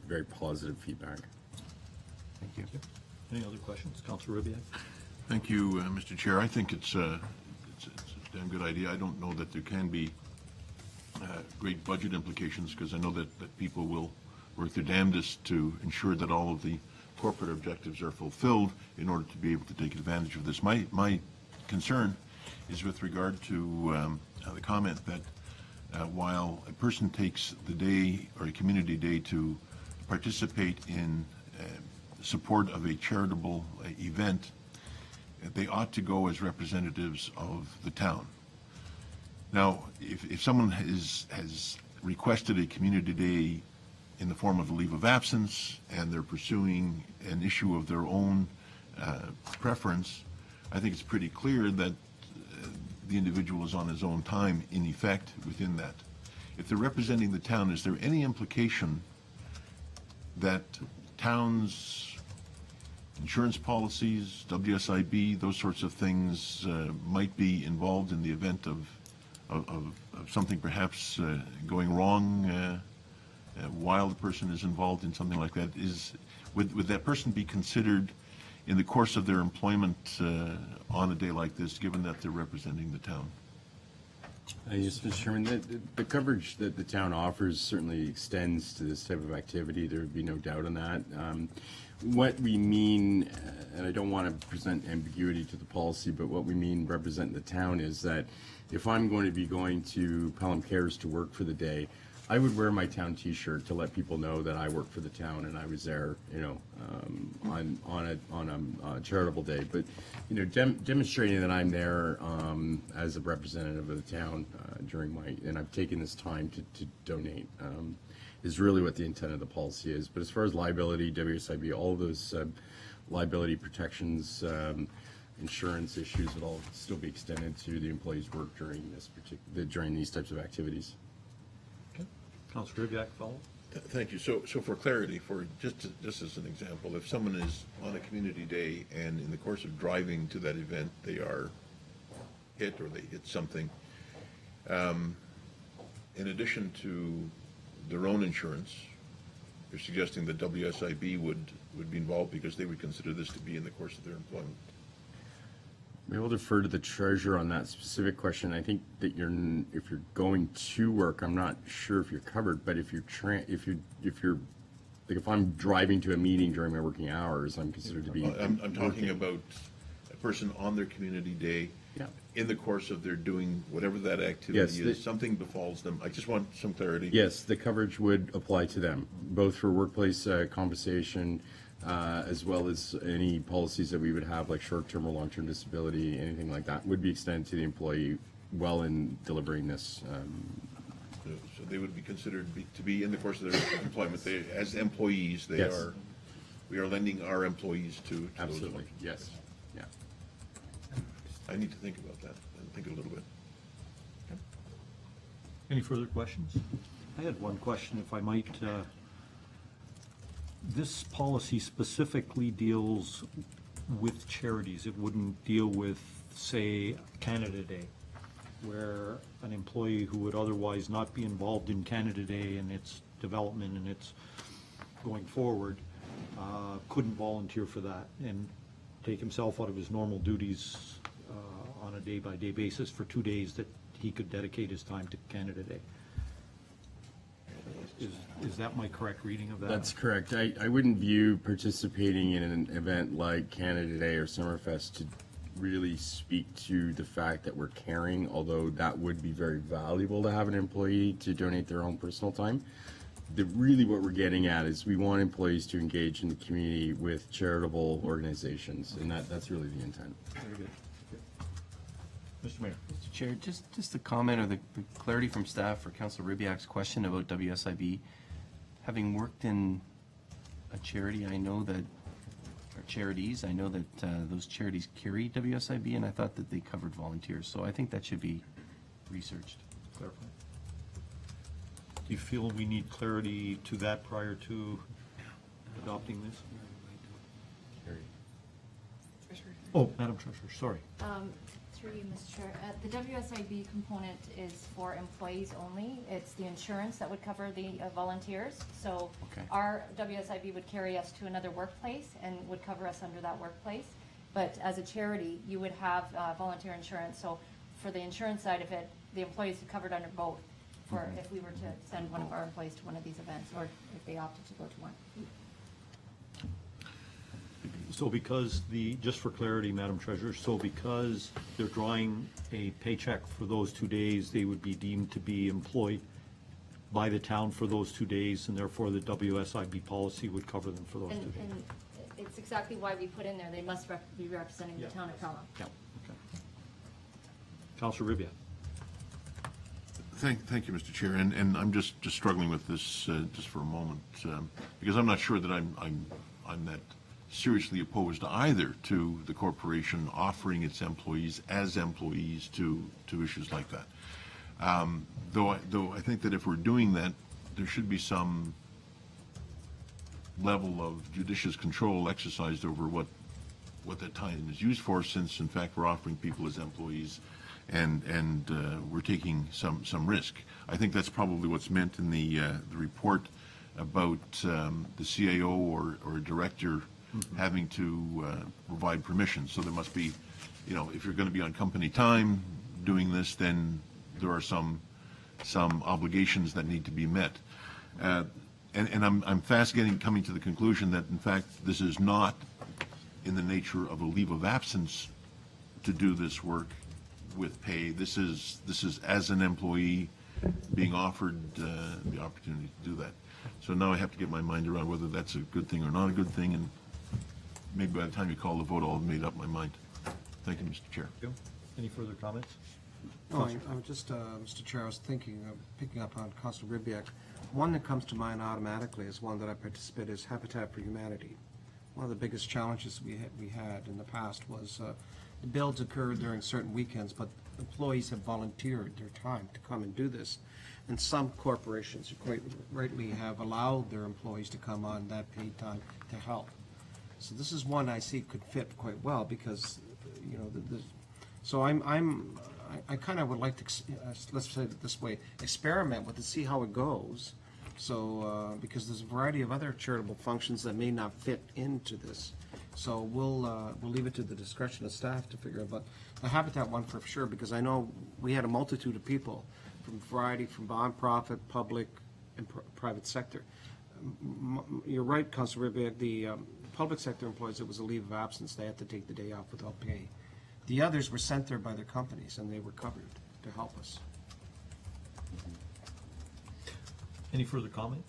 very positive feedback. Thank you. Any other questions? Councilor Rubiak? Thank you, Mr. Chair. I think it's a damn good idea. I don't know that there can be great budget implications, because I know that people will work their damnedest to ensure that all of the corporate objectives are fulfilled in order to be able to take advantage of this. My concern is with regard to the comment that while a person takes the day or a community day to participate in support of a charitable event, they ought to go as representatives of the town. Now, if someone has requested a community day in the form of a leave of absence and they're pursuing an issue of their own preference, I think it's pretty clear that the individual is on his own time, in effect, within that. If they're representing the town, is there any implication that towns' insurance policies, WSIB, those sorts of things might be involved in the event of something perhaps going wrong while the person is involved in something like that? Would that person be considered in the course of their employment on a day like this, given that they're representing the town? Yes, Mr. Chairman, the coverage that the town offers certainly extends to this type of activity. There would be no doubt on that. What we mean, and I don't want to present ambiguity to the policy, but what we mean represent the town is that if I'm going to be going to Pelham Cares to work for the day, I would wear my town T-shirt to let people know that I work for the town and I was there, on a charitable day. But demonstrating that I'm there as a representative of the town and I've taken this time to donate is really what the intent of the policy is. But as far as liability, WSIB, all of those liability protections, insurance issues would all still be extended to the employee's work during during these types of activities. Councilor Ribbiak, follow? Thank you. So for clarity, just as an example, if someone is on a community day and in the course of driving to that event, they are hit or they hit something, in addition to their own insurance, you're suggesting that WSIB would be involved because they would consider this to be in the course of their employment? Maybe we'll defer to the treasurer on that specific question. I think that if you're going to work, I'm not sure if you're covered, but if I'm driving to a meeting during my working hours, I'm considered to be. I'm talking about a person on their community day. Yeah. In the course of their doing whatever that activity Yes, is, something befalls them. I just want some clarity. Yes, the coverage would apply to them, both for workplace compensation, as well as any policies that we would have, like short-term or long-term disability, anything like that, would be extended to the employee well in delivering this. So they would be considered to be in the course of their employment. They, as employees, Yes. we are lending our employees to those Absolutely, functions. yes, yeah. I need to think about that and think a little bit. Any further questions? I had one question, if I might. This policy specifically deals with charities. It wouldn't deal with, say, Canada Day, where an employee who would otherwise not be involved in Canada Day and its development and its going forward couldn't volunteer for that and take himself out of his normal duties on a day-by-day basis for 2 days that he could dedicate his time to Canada Day. Is that my correct reading of that? That's correct. I wouldn't view participating in an event like Canada Day or Summerfest to really speak to the fact that we're caring, although that would be very valuable to have an employee to donate their own personal time. Really what we're getting at is we want employees to engage in the community with charitable organizations, and that's really the intent. Very good. Mr. Mayor. Mr. Chair, just a comment or the clarity from staff for Councilor Ribbiak's question about WSIB. Having worked in a charity, I know that, or charities, I know that those charities carry WSIB, and I thought that they covered volunteers. So I think that should be researched. Clarify. Do you feel we need clarity to that prior to adopting this? Oh, Madam Treasurer, sorry. Through you, Mr. Chair. The WSIB component is for employees only. It's the insurance that would cover the volunteers. So Okay. our WSIB would carry us to another workplace and would cover us under that workplace. But as a charity, you would have volunteer insurance. So for the insurance side of it, the employees are covered under both for if we were to send one of our employees to one of these events or if they opted to go to one. So because just for clarity, Madam Treasurer, so because they're drawing a paycheck for those 2 days, they would be deemed to be employed by the town for those 2 days, and therefore the WSIB policy would cover them for those 2 days? And it's exactly why we put in there, they must be representing the town of Pelham. Yeah, okay. Councilor Ribbiak. Thank you, Mr. Chair, and I'm just struggling with this just for a moment because I'm not sure that I'm that seriously opposed either to the corporation offering its employees as employees to issues like that. Though I think that if we're doing that, there should be some level of judicious control exercised over what that time is used for, since in fact we're offering people as employees and we're taking some risk. I think that's probably what's meant in the report about the CAO or director having to provide permission. So there must be, if you're going to be on company time doing this, then there are some obligations that need to be met. And I'm fast coming to the conclusion that in fact this is not in the nature of a leave of absence to do this work with pay. This is as an employee being offered the opportunity to do that. So now I have to get my mind around whether that's a good thing or not a good thing, and maybe by the time you call the vote, I'll have made up my mind. Thank you, Mr. Chair. Any further comments? No, I was just, Mr. Chair, I was thinking of picking up on Councilor Ribbiak. One that comes to mind automatically is one that I participate is Habitat for Humanity. one of the biggest challenges we had in the past was the builds occurred during certain weekends, but employees have volunteered their time to come and do this. And some corporations quite rightly have allowed their employees to come on that paid time to help. So this is one I see could fit quite well because, you know, so I kind of would like to, let's say it this way, experiment with it, see how it goes. So, because there's a variety of other charitable functions that may not fit into this. So we'll leave it to the discretion of staff to figure out, but the Habitat one for sure, because I know we had a multitude of people from variety, from nonprofit, public, and private sector. You're right, Councilor Ribbick, the public sector employees, it was a leave of absence. They had to take the day off without pay. The others were sent there by their companies, and they were covered to help us. Any further comment?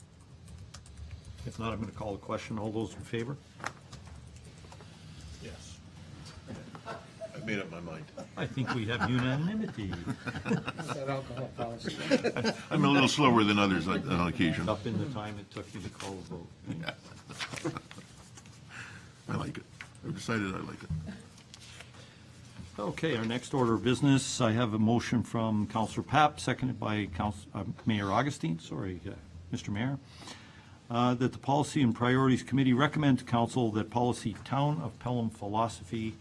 If not, I'm going to call the question. All those in favor? Yes. I've made up my mind. I think we have unanimity. That alcohol policy. I'm a little slower than others on occasion. Up in the time it took you to call a vote. I like it. I've decided I like it. Okay, our next order of business, I have a motion from Councillor Papp, seconded by Mayor Augustine, Mr. Mayor, that the Policy and Priorities Committee recommend to Council that policy Town of Pelham philosophy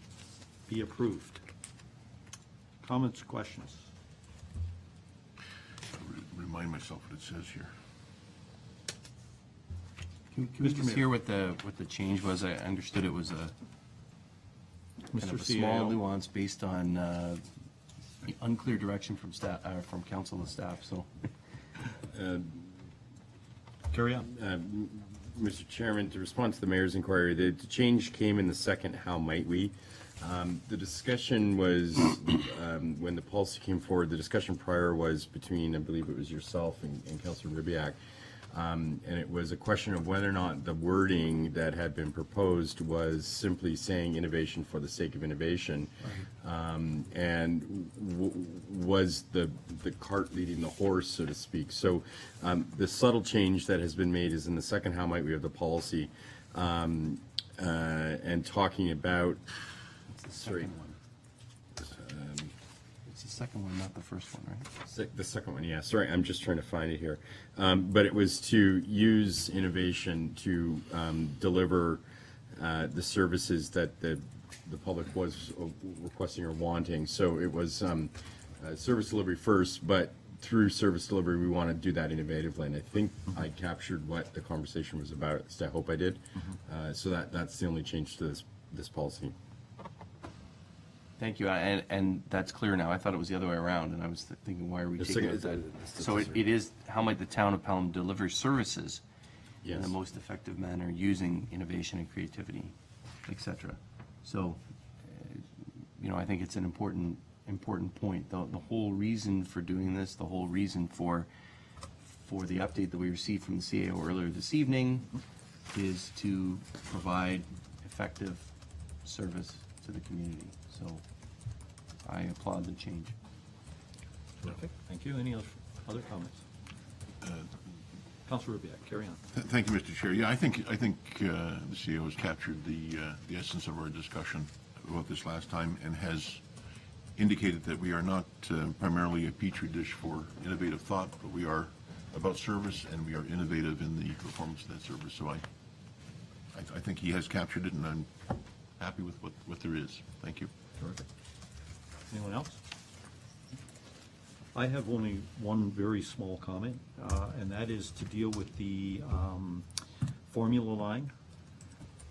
be approved. Comments, questions? Remind myself what it says here. Can we Mr. just Mayor. hear what the change was? I understood it was a kind Mr. of a small CAO. nuance based on unclear direction from staff, from council and staff, so. Carry on. Mr. Chairman, to respond to the mayor's inquiry, the change came in the second, how might we? The discussion was, when the policy came forward, the discussion prior was between, I believe it was yourself and Councilor Ribbiak. And it was a question of whether or not the wording that had been proposed was simply saying innovation for the sake of innovation. And was the cart leading the horse, so to speak. So the subtle change that has been made is in the second how might we have the policy, and talking about, sorry. It's the second one, not the first one, right? The second one, yeah, sorry, I'm just trying to find it here. But it was to use innovation to deliver the services that the public was requesting or wanting. So it was service delivery first, but through service delivery, we want to do that innovatively. And I think I captured what the conversation was about, at least I hope I did. So that's the only change to this policy. Thank you, and that's clear now. I thought it was the other way around, and I was thinking, why are we taking out that? So it is, how might the town of Pelham deliver services in the Yes. most effective manner using innovation and creativity, et cetera? So, I think it's an important point. The whole reason for doing this, the whole reason for the update that we received from the CAO earlier this evening is to provide effective service to the community. So I applaud the change. Terrific. Thank you. Any other comments? Councilor Ribbiak, carry on. Thank you, Mr. Chair. Yeah, I think the CEO has captured the essence of our discussion about this last time and has indicated that we are not primarily a petri dish for innovative thought, but we are about service and we are innovative in the performance of that service. So I think he has captured it, and I'm happy with what there is. Thank you. Terrific. Anyone else? I have only one very small comment, and that is to deal with the formula line.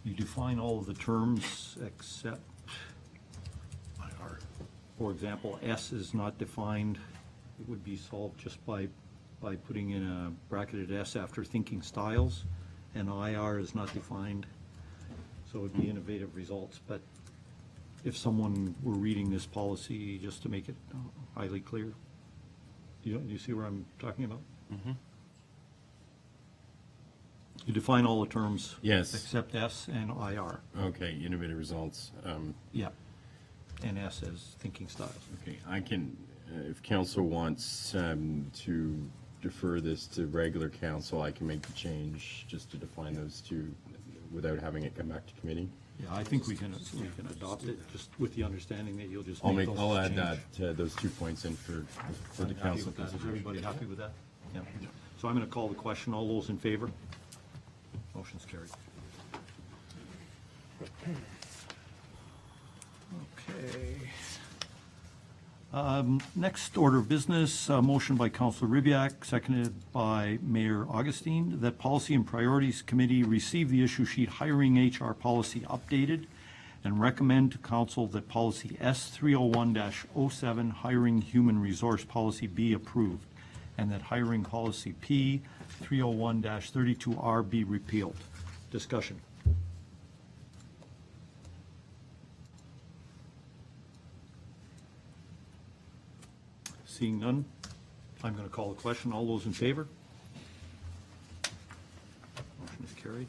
You define all of the terms except, for example, S is not defined. It would be solved just by putting in a bracketed S after thinking styles, and IR is not defined. So it would be innovative results, but if someone were reading this policy, just to make it highly clear, you see where I'm talking about? Mm-hmm. You define all the terms. Yes. Except S and IR. Okay, innovative results. Yeah. And S as thinking styles. Okay, I can, if council wants to defer this to regular council, I can make the change just to define those two. without having it come back to committee. Yeah, I think we can adopt it, just with the understanding that you'll just I'll make make, those I'll add change. that, those 2 points in for the I'm happy council. with that. Is everybody happy with that? Yeah. So I'm going to call the question. All those in favor? Motion's carried. Okay. Next order of business, motion by Councilor Ribyak, seconded by Mayor Augustine, that Policy and Priorities Committee receive the issue sheet hiring HR policy updated and recommend to council that policy S301-07 hiring human resource policy be approved, and that hiring policy P301-32R be repealed. Discussion. Seeing none, I'm going to call the question. All those in favor? Motion is carried.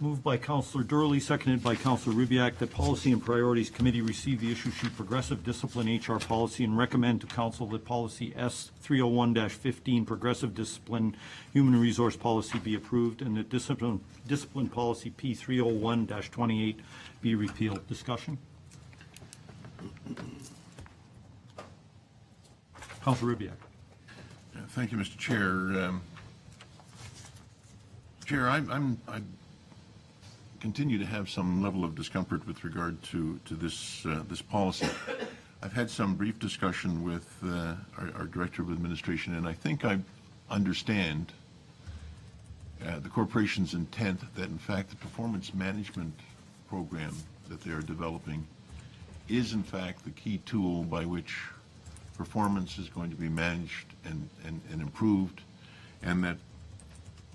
Moved by Councilor Durley, seconded by Councilor Ribyak, that Policy and Priorities Committee receive the issue sheet Progressive Discipline HR Policy and recommend to Council that Policy S301-15 Progressive Discipline Human Resource Policy be approved, and that Discipline Policy P301-28 be repealed. Discussion? Councilor Ribyak. Thank you, Mr. Chair. Chair, I continue to have some level of discomfort with regard to this this policy. I've had some brief discussion with our Director of Administration, and I think I understand the corporation's intent that, in fact, the performance management program that they are developing is, in fact, the key tool by which performance is going to be managed and improved, and that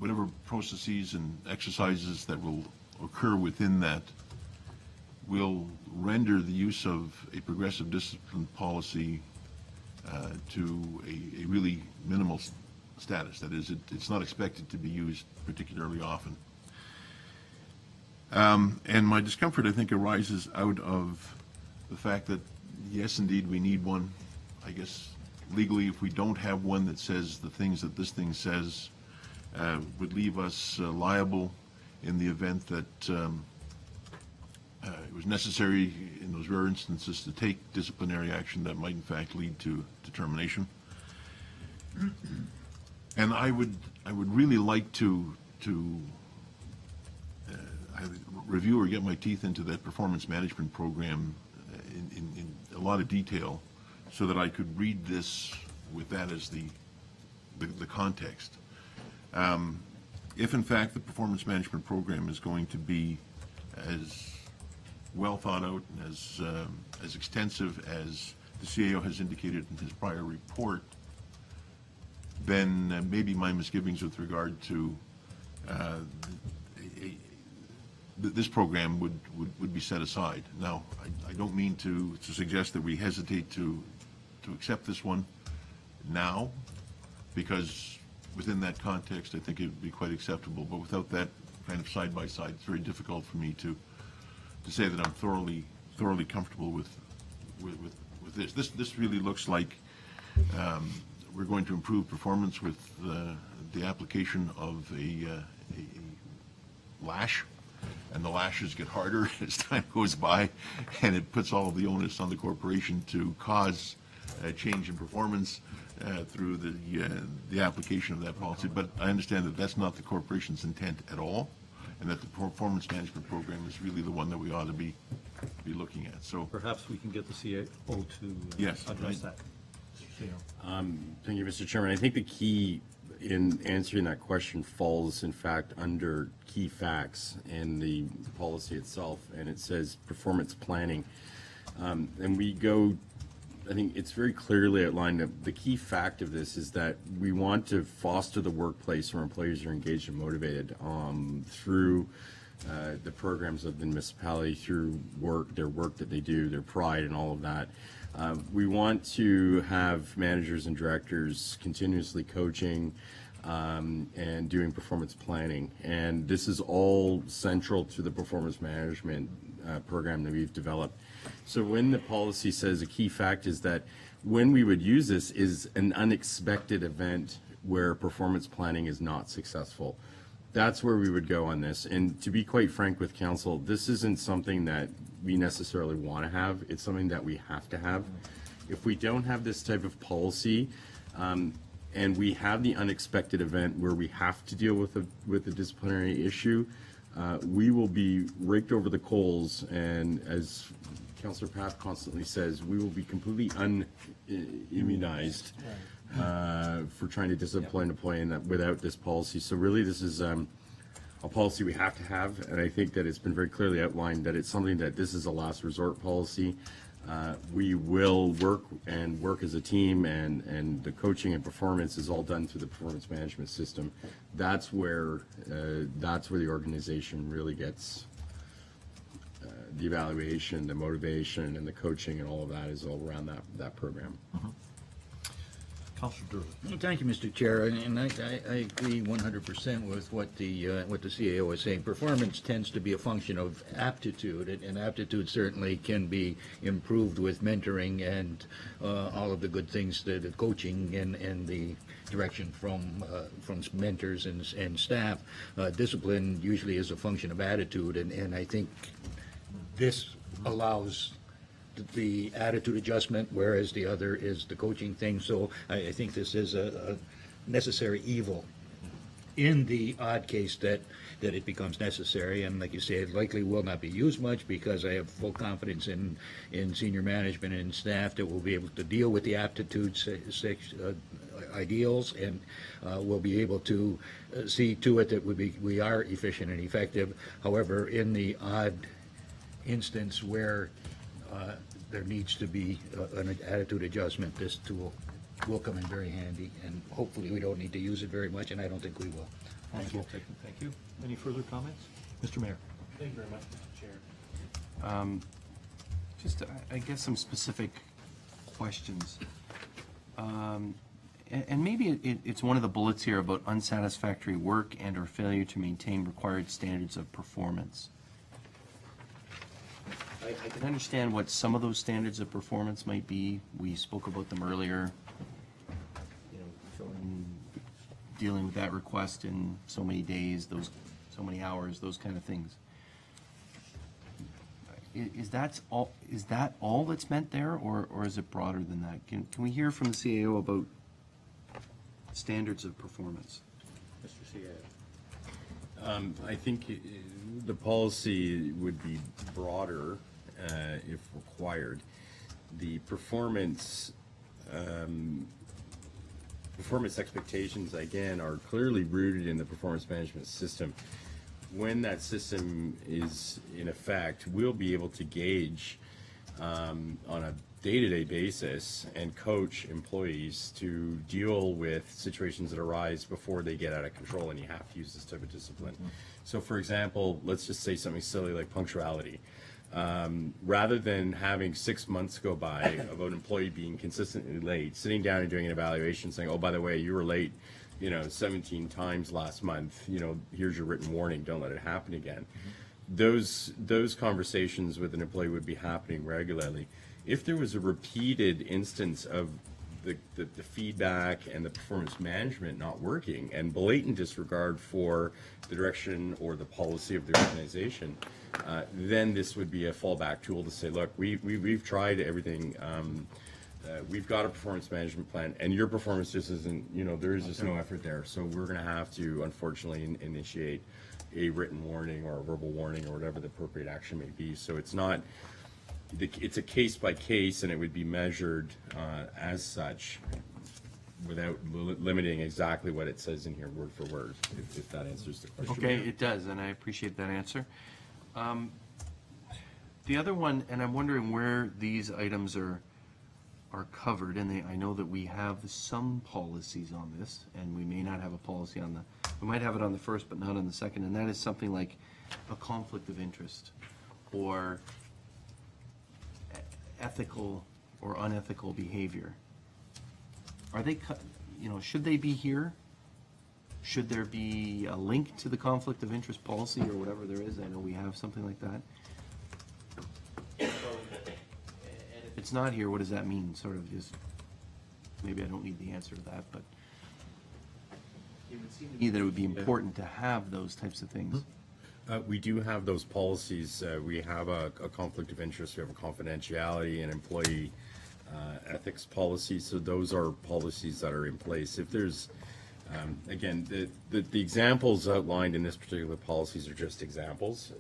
whatever processes and exercises that will occur within that will render the use of a progressive discipline policy to a really minimal status. That is, it's not expected to be used particularly often. And my discomfort, I think, arises out of the fact that, yes, indeed, we need one. I guess legally, if we don't have one that says the things that this thing says, would leave us liable in the event that it was necessary in those rare instances to take disciplinary action that might in fact lead to termination. And I would really like to review or get my teeth into that performance management program in a lot of detail, so that I could read this with that as the context. If in fact the performance management program is going to be as well thought out and as extensive as the CAO has indicated in his prior report, then maybe my misgivings with regard to this program would be set aside. Now, I don't mean to suggest that we hesitate to accept this one now, because within that context, I think it would be quite acceptable. But without that kind of side-by-side, it's very difficult for me to say that I'm thoroughly comfortable with this. This really looks like we're going to improve performance with the application of a lash, and the lashes get harder as time goes by, and it puts all of the onus on the corporation to cause a change in performance through the application of that policy. But I understand that that's not the corporation's intent at all, and that the performance management program is really the one that we ought to be looking at. So Perhaps we can get the CAO to Yes, address right. that. CAO. Thank you, Mr. Chairman. I think the key in answering that question falls, in fact, under key facts in the policy itself, and it says performance planning. And we go, I think it's very clearly outlined that the key fact of this is that we want to foster the workplace where employees are engaged and motivated through the programs of the municipality, through their work that they do, their pride and all of that. We want to have managers and directors continuously coaching and doing performance planning. And this is all central to the performance management program that we've developed. So when the policy says a key fact is that when we would use this is an unexpected event where performance planning is not successful. That's where we would go on this. And to be quite frank with council, this isn't something that we necessarily want to have. It's something that we have to have. If we don't have this type of policy, and we have the unexpected event where we have to deal with a disciplinary issue, we will be raked over the coals, and as Councillor Papp constantly says, we will be completely unimmunized for trying to discipline a employee without this policy. So really, this is a policy we have to have, and I think that it's been very clearly outlined that it's something that this is a last resort policy. We will work as a team, and the coaching and performance is all done through the performance management system. That's where the organization really gets the evaluation, the motivation, and the coaching, and all of that is all around that program. Councillor Durley. Well, thank you, Mr. Chair, and I agree 100% with what the CAO is saying. Performance tends to be a function of aptitude, and aptitude certainly can be improved with mentoring and all of the good things, the coaching and the direction from mentors and staff. Discipline usually is a function of attitude, and I think this allows the attitude adjustment, whereas the other is the coaching thing. So I think this is a necessary evil in the odd case that it becomes necessary. And like you say, it likely will not be used much, because I have full confidence in senior management and staff that will be able to deal with the aptitude ideals, and will be able to see to it that we are efficient and effective. However, in the odd instance where there needs to be an attitude adjustment, this tool will come in very handy, and hopefully we don't need to use it very much, and I don't think we will. Thank you. Thank you. Any further comments? Mr. Mayor. Thank you very much, Mr. Chair. Just, I guess, some specific questions. And maybe it's one of the bullets here about unsatisfactory work and or failure to maintain required standards of performance. I can understand what some of those standards of performance might be. We spoke about them earlier. Dealing with that request in so many days, so many hours, those kind of things. Is that all that's meant there, or is it broader than that? Can we hear from the CAO about standards of performance? Mr. CAO. I think the policy would be broader if required. The performance expectations, again, are clearly rooted in the performance management system. When that system is in effect, we'll be able to gauge on a day-to-day basis and coach employees to deal with situations that arise before they get out of control, and you have to use this type of discipline. So, for example, let's just say something silly like punctuality. Rather than having 6 months go by of an employee being consistently late, sitting down and doing an evaluation saying, oh, by the way, you were late 17 times last month, here's your written warning, don't let it happen again. Those conversations with an employee would be happening regularly. If there was a repeated instance of the feedback and the performance management not working, and blatant disregard for the direction or the policy of the organization, then this would be a fallback tool to say, look, we've tried everything. We've got a performance management plan, and your performance just isn't, there is just no effort there. So we're going to have to, unfortunately, initiate a written warning or a verbal warning or whatever the appropriate action may be. So it's not, it's a case by case, and it would be measured as such without limiting exactly what it says in here word for word, if that answers the question. Okay, it does, and I appreciate that answer. The other one, and I'm wondering where these items are covered, and I know that we have some policies on this, and we may not have a policy on we might have it on the first but not on the second, and that is something like a conflict of interest or ethical or unethical behavior. Are they, should they be here? Should there be a link to the conflict of interest policy or whatever there is? I know we have something like that. And if it's not here, what does that mean? Sort of just, maybe I don't need the answer to that, but. It would seem to me that it would be important to have those types of things. We do have those policies. We have a conflict of interest, we have a confidentiality and employee ethics policy, so those are policies that are in place. If there's, again, the examples outlined in this particular policies are just examples,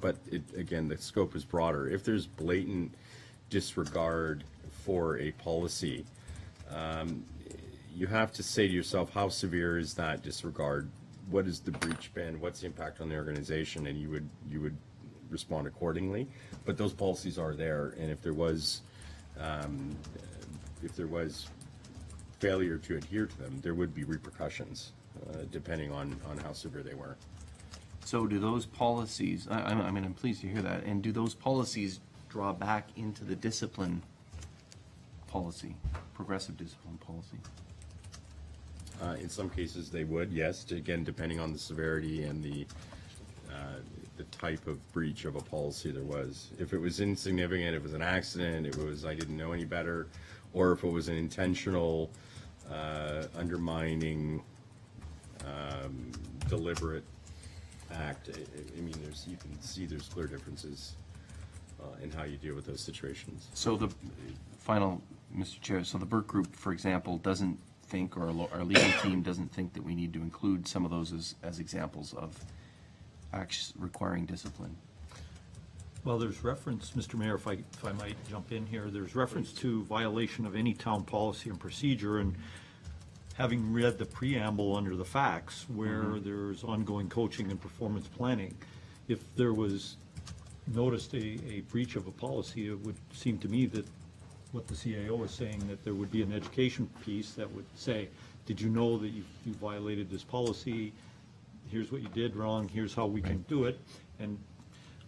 but again, the scope is broader. If there's blatant disregard for a policy, you have to say to yourself, how severe is that disregard? What has the breach been? What's the impact on the organization? And you would respond accordingly. But those policies are there, and if there was failure to adhere to them, there would be repercussions, depending on how severe they were. So do those policies, I mean, I'm pleased to hear that, and do those policies draw back into the discipline policy, progressive discipline policy? In some cases, they would, yes, again, depending on the severity and the type of breach of a policy there was. If it was insignificant, if it was an accident, if it was I didn't know any better, or if it was an intentional undermining, deliberate act, I mean, you can see there's clear differences in how you deal with those situations. So the final, Mr. Chair, so the Burke Group, for example, doesn't think, or our legal team doesn't think that we need to include some of those as examples of acts requiring discipline. Well, there's reference, Mr. Mayor, if I might jump in here, there's reference to violation of any town policy and procedure, and having read the preamble under the facts, where there's ongoing coaching and performance planning, if there was noticed a breach of a policy, it would seem to me that what the CAO is saying, that there would be an education piece that would say, did you know that you violated this policy? Here's what you did wrong, here's how we can do it. And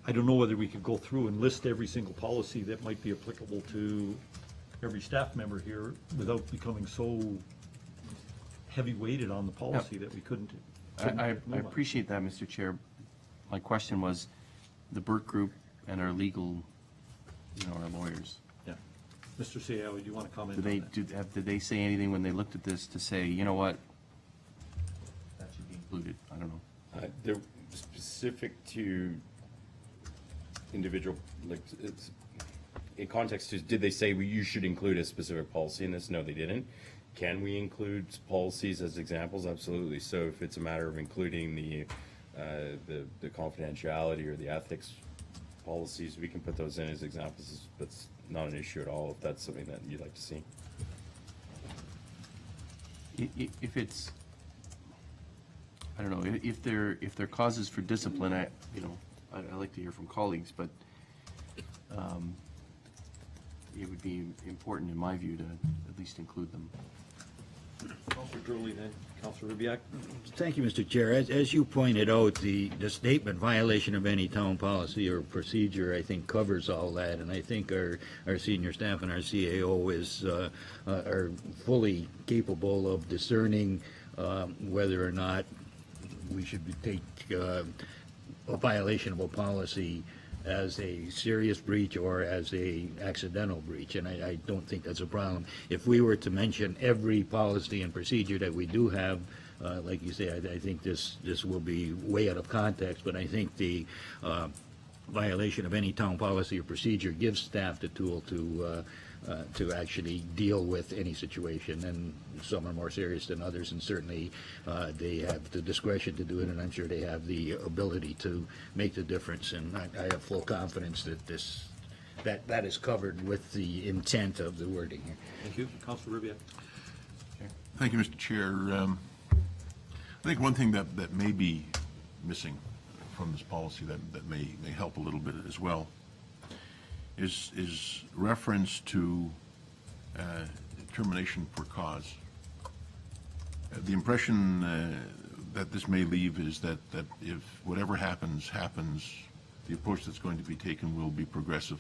I don't know whether we could go through and list every single policy that might be applicable to every staff member here without becoming so heavy-weighted on the policy that we couldn't. I appreciate that, Mr. Chair. My question was, the Burke Group and our legal, our lawyers, Yeah. Mr. CAO, do you want to comment did on that? did they say anything when they looked at this to say, you know what, that should be included? I don't know. They're specific to individual, like, it's, in context to, did they say you should include a specific policy in this? No, they didn't. Can we include policies as examples? Absolutely. So if it's a matter of including the confidentiality or the ethics policies, we can put those in as examples. That's not an issue at all if that's something that you'd like to see. If it's, I don't know, if they're causes for discipline, I like to hear from colleagues, but it would be important, in my view, to at least include them. Councilor Droley, then Councilor Ribbiak. Thank you, Mr. Chair. As you pointed out, the statement violation of any town policy or procedure, I think, covers all that, and I think our senior staff and our CAO are fully capable of discerning whether or not we should take a violation of a policy as a serious breach or as a accidental breach, and I don't think that's a problem. If we were to mention every policy and procedure that we do have, like you say, I think this will be way out of context, but I think the violation of any town policy or procedure gives staff the tool to actually deal with any situation, and some are more serious than others, and certainly they have the discretion to do it, and I'm sure they have the ability to make the difference, and I have full confidence that that is covered with the intent of the wording here. Thank you. Councilor Ribbiak. Thank you, Mr. Chair. I think one thing that may be missing from this policy that may help a little bit as well is reference to termination for cause. The impression that this may leave is that if whatever happens, the approach that's going to be taken will be progressive.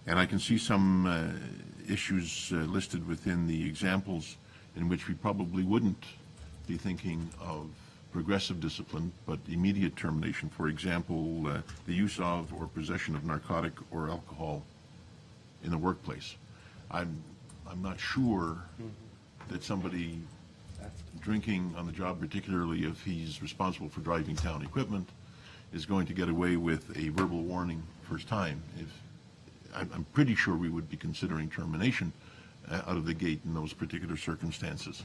And I can see some issues listed within the examples in which we probably wouldn't be thinking of progressive discipline, but immediate termination. For example, the use of or possession of narcotic or alcohol in the workplace. I'm not sure that somebody drinking on the job, particularly if he's responsible for driving town equipment, is going to get away with a verbal warning first time. I'm pretty sure we would be considering termination out of the gate in those particular circumstances,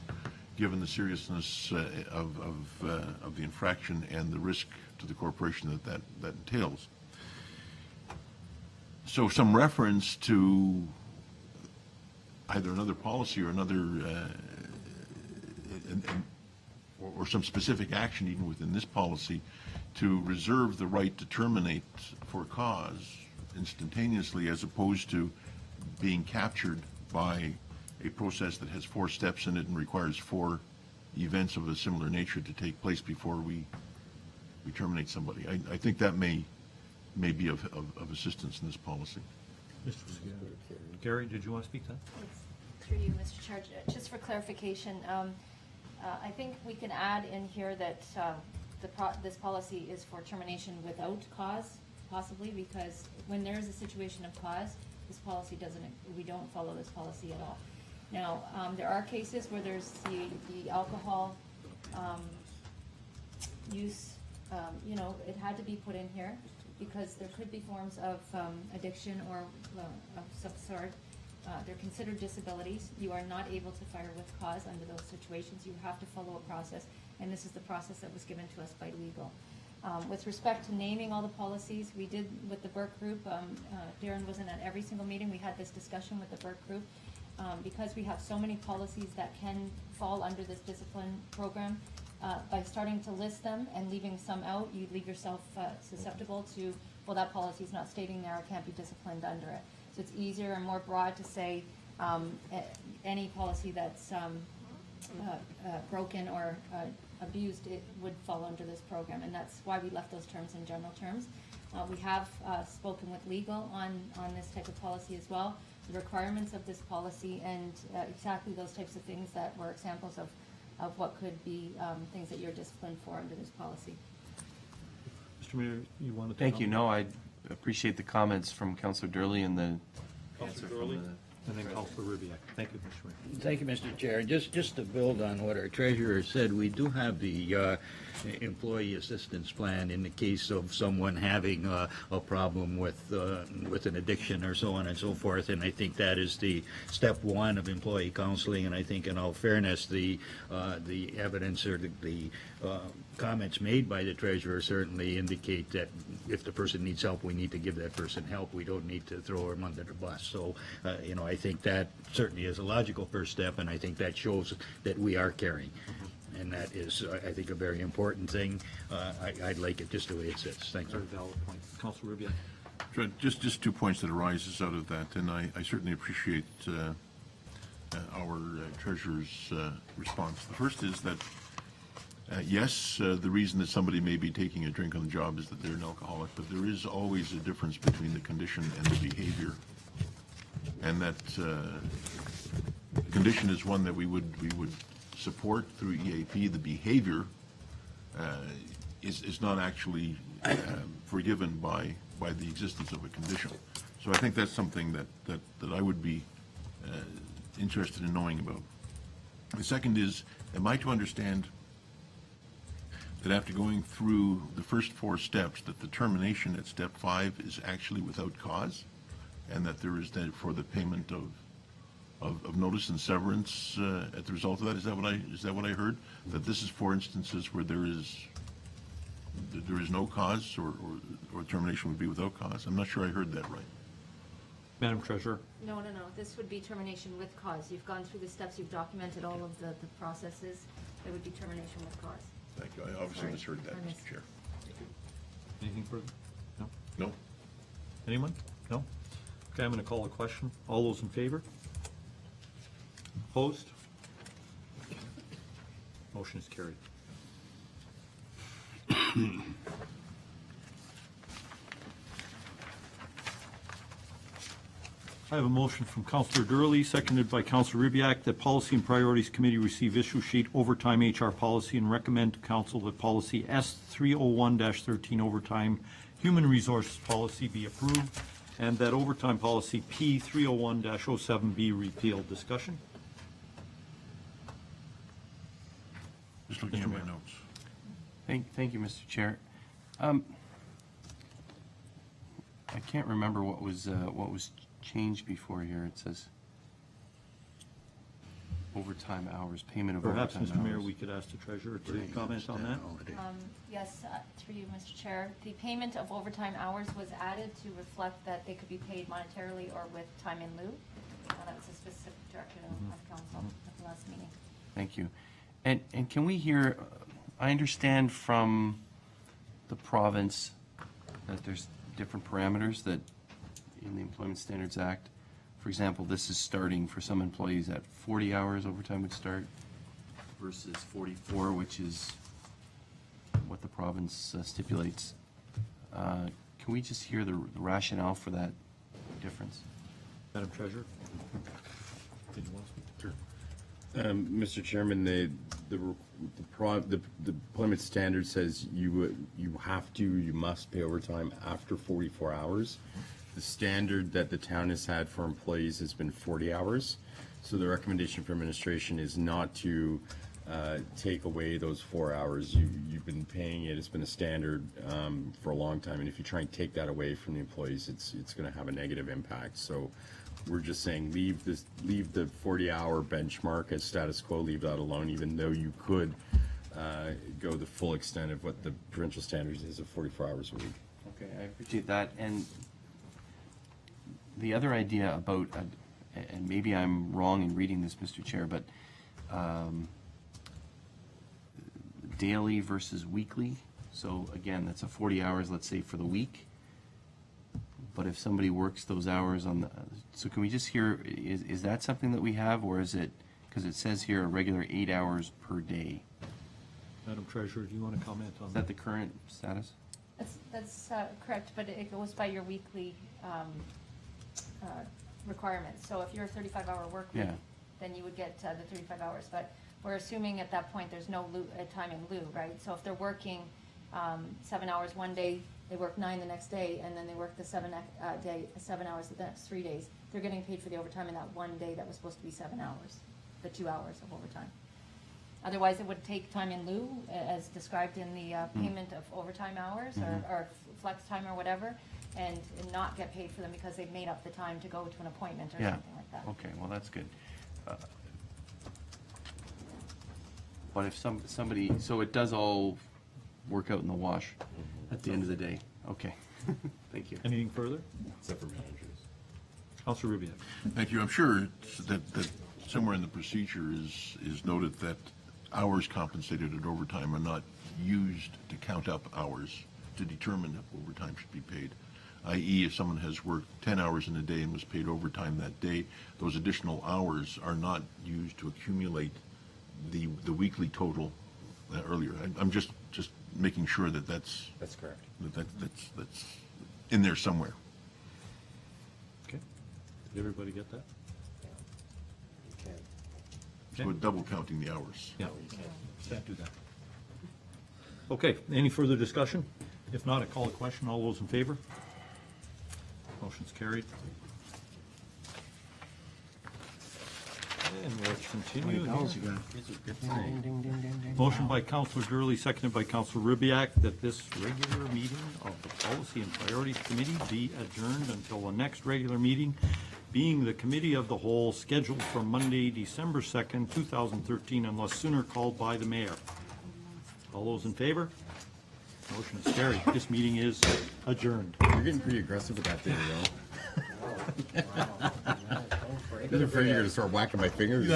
given the seriousness of the infraction and the risk to the corporation that entails. So some reference to either another policy or another, or some specific action even within this policy to reserve the right to terminate for cause instantaneously, as opposed to being captured by a process that has 4 steps in it and requires 4 events of a similar nature to take place before we terminate somebody. I think that may be of assistance in this policy. Gary, did you want to speak to that? Yes, through you, Mr. Chair. Just for clarification, I think we can add in here that this policy is for termination without cause, possibly, because when there is a situation of cause, this policy we don't follow this policy at all. Now, there are cases where there's the alcohol use, it had to be put in here because there could be forms of addiction or of some sort. They're considered disabilities. You are not able to fire with cause under those situations. You have to follow a process, and this is the process that was given to us by legal. With respect to naming all the policies, we did with the Burke Group. Darren wasn't at every single meeting. We had this discussion with the Burke Group. Because we have so many policies that can fall under this discipline program, by starting to list them and leaving some out, you leave yourself susceptible to, well, that policy is not stating there, it can't be disciplined under it. So it's easier and more broad to say any policy that's broken or abused, it would fall under this program, and that's why we left those terms in general terms. We have spoken with legal on this type of policy as well, the requirements of this policy, and exactly those types of things that were examples of what could be things that you're disciplined for under this policy. Mr. Mayor, you want to? Thank you. No, I appreciate the comments from Councillor Durley and the answer from the... And then Councilor Ribbiak. Thank you, Mr. Mayor. Thank you, Mr. Chair. Just to build on what our treasurer said, we do have the employee assistance plan in the case of someone having a problem with an addiction or so on and so forth, and I think that is the step 1 of employee counseling. And I think, in all fairness, the evidence or the comments made by the treasurer certainly indicate that if the person needs help, we need to give that person help. We don't need to throw them under the bus. So, I think that certainly is a logical first step, and I think that shows that we are caring. And that is, I think, a very important thing. I'd like it just the way it sits. Thank you. Very valid point. Councilor Ribbiak. Sure, just 2 points that arises out of that, and I certainly appreciate our treasurer's response. The first is that yes, the reason that somebody may be taking a drink on the job is that they're an alcoholic, but there is always a difference between the condition and the behavior. And that condition is one that we would support through EAP. The behavior is not actually forgiven by the existence of a condition. So I think that's something that I would be interested in knowing about. The second is, am I to understand that after going through the first 4 steps, that the termination at step 5 is actually without cause, and that there is therefore the payment of notice and severance at the result of that? Is that what I heard? That this is 4 instances where there is no cause, or termination would be without cause? I'm not sure I heard that right. Madam Treasurer. No. This would be termination with cause. You've gone through the steps, you've documented all of the processes. It would be termination with cause. Thank you. I obviously misheard that, Mr. Chair. Anything further? No? No? Anyone? No? Okay, I'm going to call a question. All those in favor? Opposed? Motion is carried. I have a motion from Councillor Durley, seconded by Councillor Ribbiak, that Policy and Priorities Committee receive issue sheet overtime HR policy and recommend to Council that policy S301-13 overtime human resources policy be approved, and that overtime policy P301-07 be repealed. Discussion? Just looking at my notes. Thank you, Mr. Chair. I can't remember what was changed before here. It says overtime hours, payment of Perhaps, overtime Mr. Mayor, hours. we could ask the treasurer to comment on that. Yes, through you, Mr. Chair. The payment of overtime hours was added to reflect that they could be paid monetarily or with time in lieu. That was a specific direction of council at the last meeting. Thank you. And can we hear, I understand from the province that there's different parameters that in the Employment Standards Act. For example, this is starting for some employees at 40 hours overtime would start versus 44, which is what the province stipulates. Can we just hear the rationale for that difference? Madam Treasurer? Did you want to speak? Mr. Chairman, the employment standard says you must pay overtime after 44 hours. The standard that the town has had for employees has been 40 hours. So the recommendation for administration is not to take away those 4 hours. You've been paying it. It's been a standard for a long time. And if you try and take that away from the employees, it's going to have a negative impact. So we're just saying leave the 40-hour benchmark as status quo, leave that alone, even though you could go the full extent of what the provincial standards is of 44 hours a week. Okay, I appreciate that. And the other idea about, and maybe I'm wrong in reading this, Mr. Chair, but daily versus weekly. So again, that's a 40 hours, let's say, for the week. But if somebody works those hours on the, so can we just hear, is that something that we have, or is it, because it says here a regular 8 hours per day? Madam Treasurer, do you want to comment on Is that? that the current status? That's correct, but it goes by your weekly requirements. So if you're a 35-hour work week, Yeah. then you would get the 35 hours. But we're assuming at that point there's no time in lieu, right? So if they're working 7 hours one day, they work 9 the next day, and then they work the 7 hours the next 3 days, they're getting paid for the overtime in that one day that was supposed to be 7 hours, the 2 hours of overtime. Otherwise, it would take time in lieu, as described in the payment of overtime hours or flex time or whatever, and not get paid for them because they've made up the time to go to an appointment or Yeah. something like that. Okay, well, that's good. But if somebody, so it does all work out in the wash at the end of the day? Okay, thank you. Anything further? Except for managers. Councilor Rubio. Thank you. I'm sure that somewhere in the procedure is noted that hours compensated at overtime are not used to count up hours to determine if overtime should be paid. I.e., if someone has worked 10 hours in a day and was paid overtime that day, those additional hours are not used to accumulate the weekly total earlier. I'm just making sure that that's correct. that's in there somewhere. Okay. Did everybody get that? So double counting the hours. Yeah. Can't do that. Okay, any further discussion? If not, I call a question. All those in favor? Motion's carried. And we'll continue. Ding, ding, ding, ding, ding. Motion by Councilor Gurley, seconded by Councilor Ribbiak, that this regular meeting of the Policy and Priorities Committee be adjourned until the next regular meeting, being the Committee of the Whole, scheduled for Monday, December 2nd, 2013, unless sooner called by the mayor. All those in favor? Motion is carried. This meeting is adjourned. You're getting pretty aggressive with that thing, you know? I'm afraid you're going to start whacking my fingers.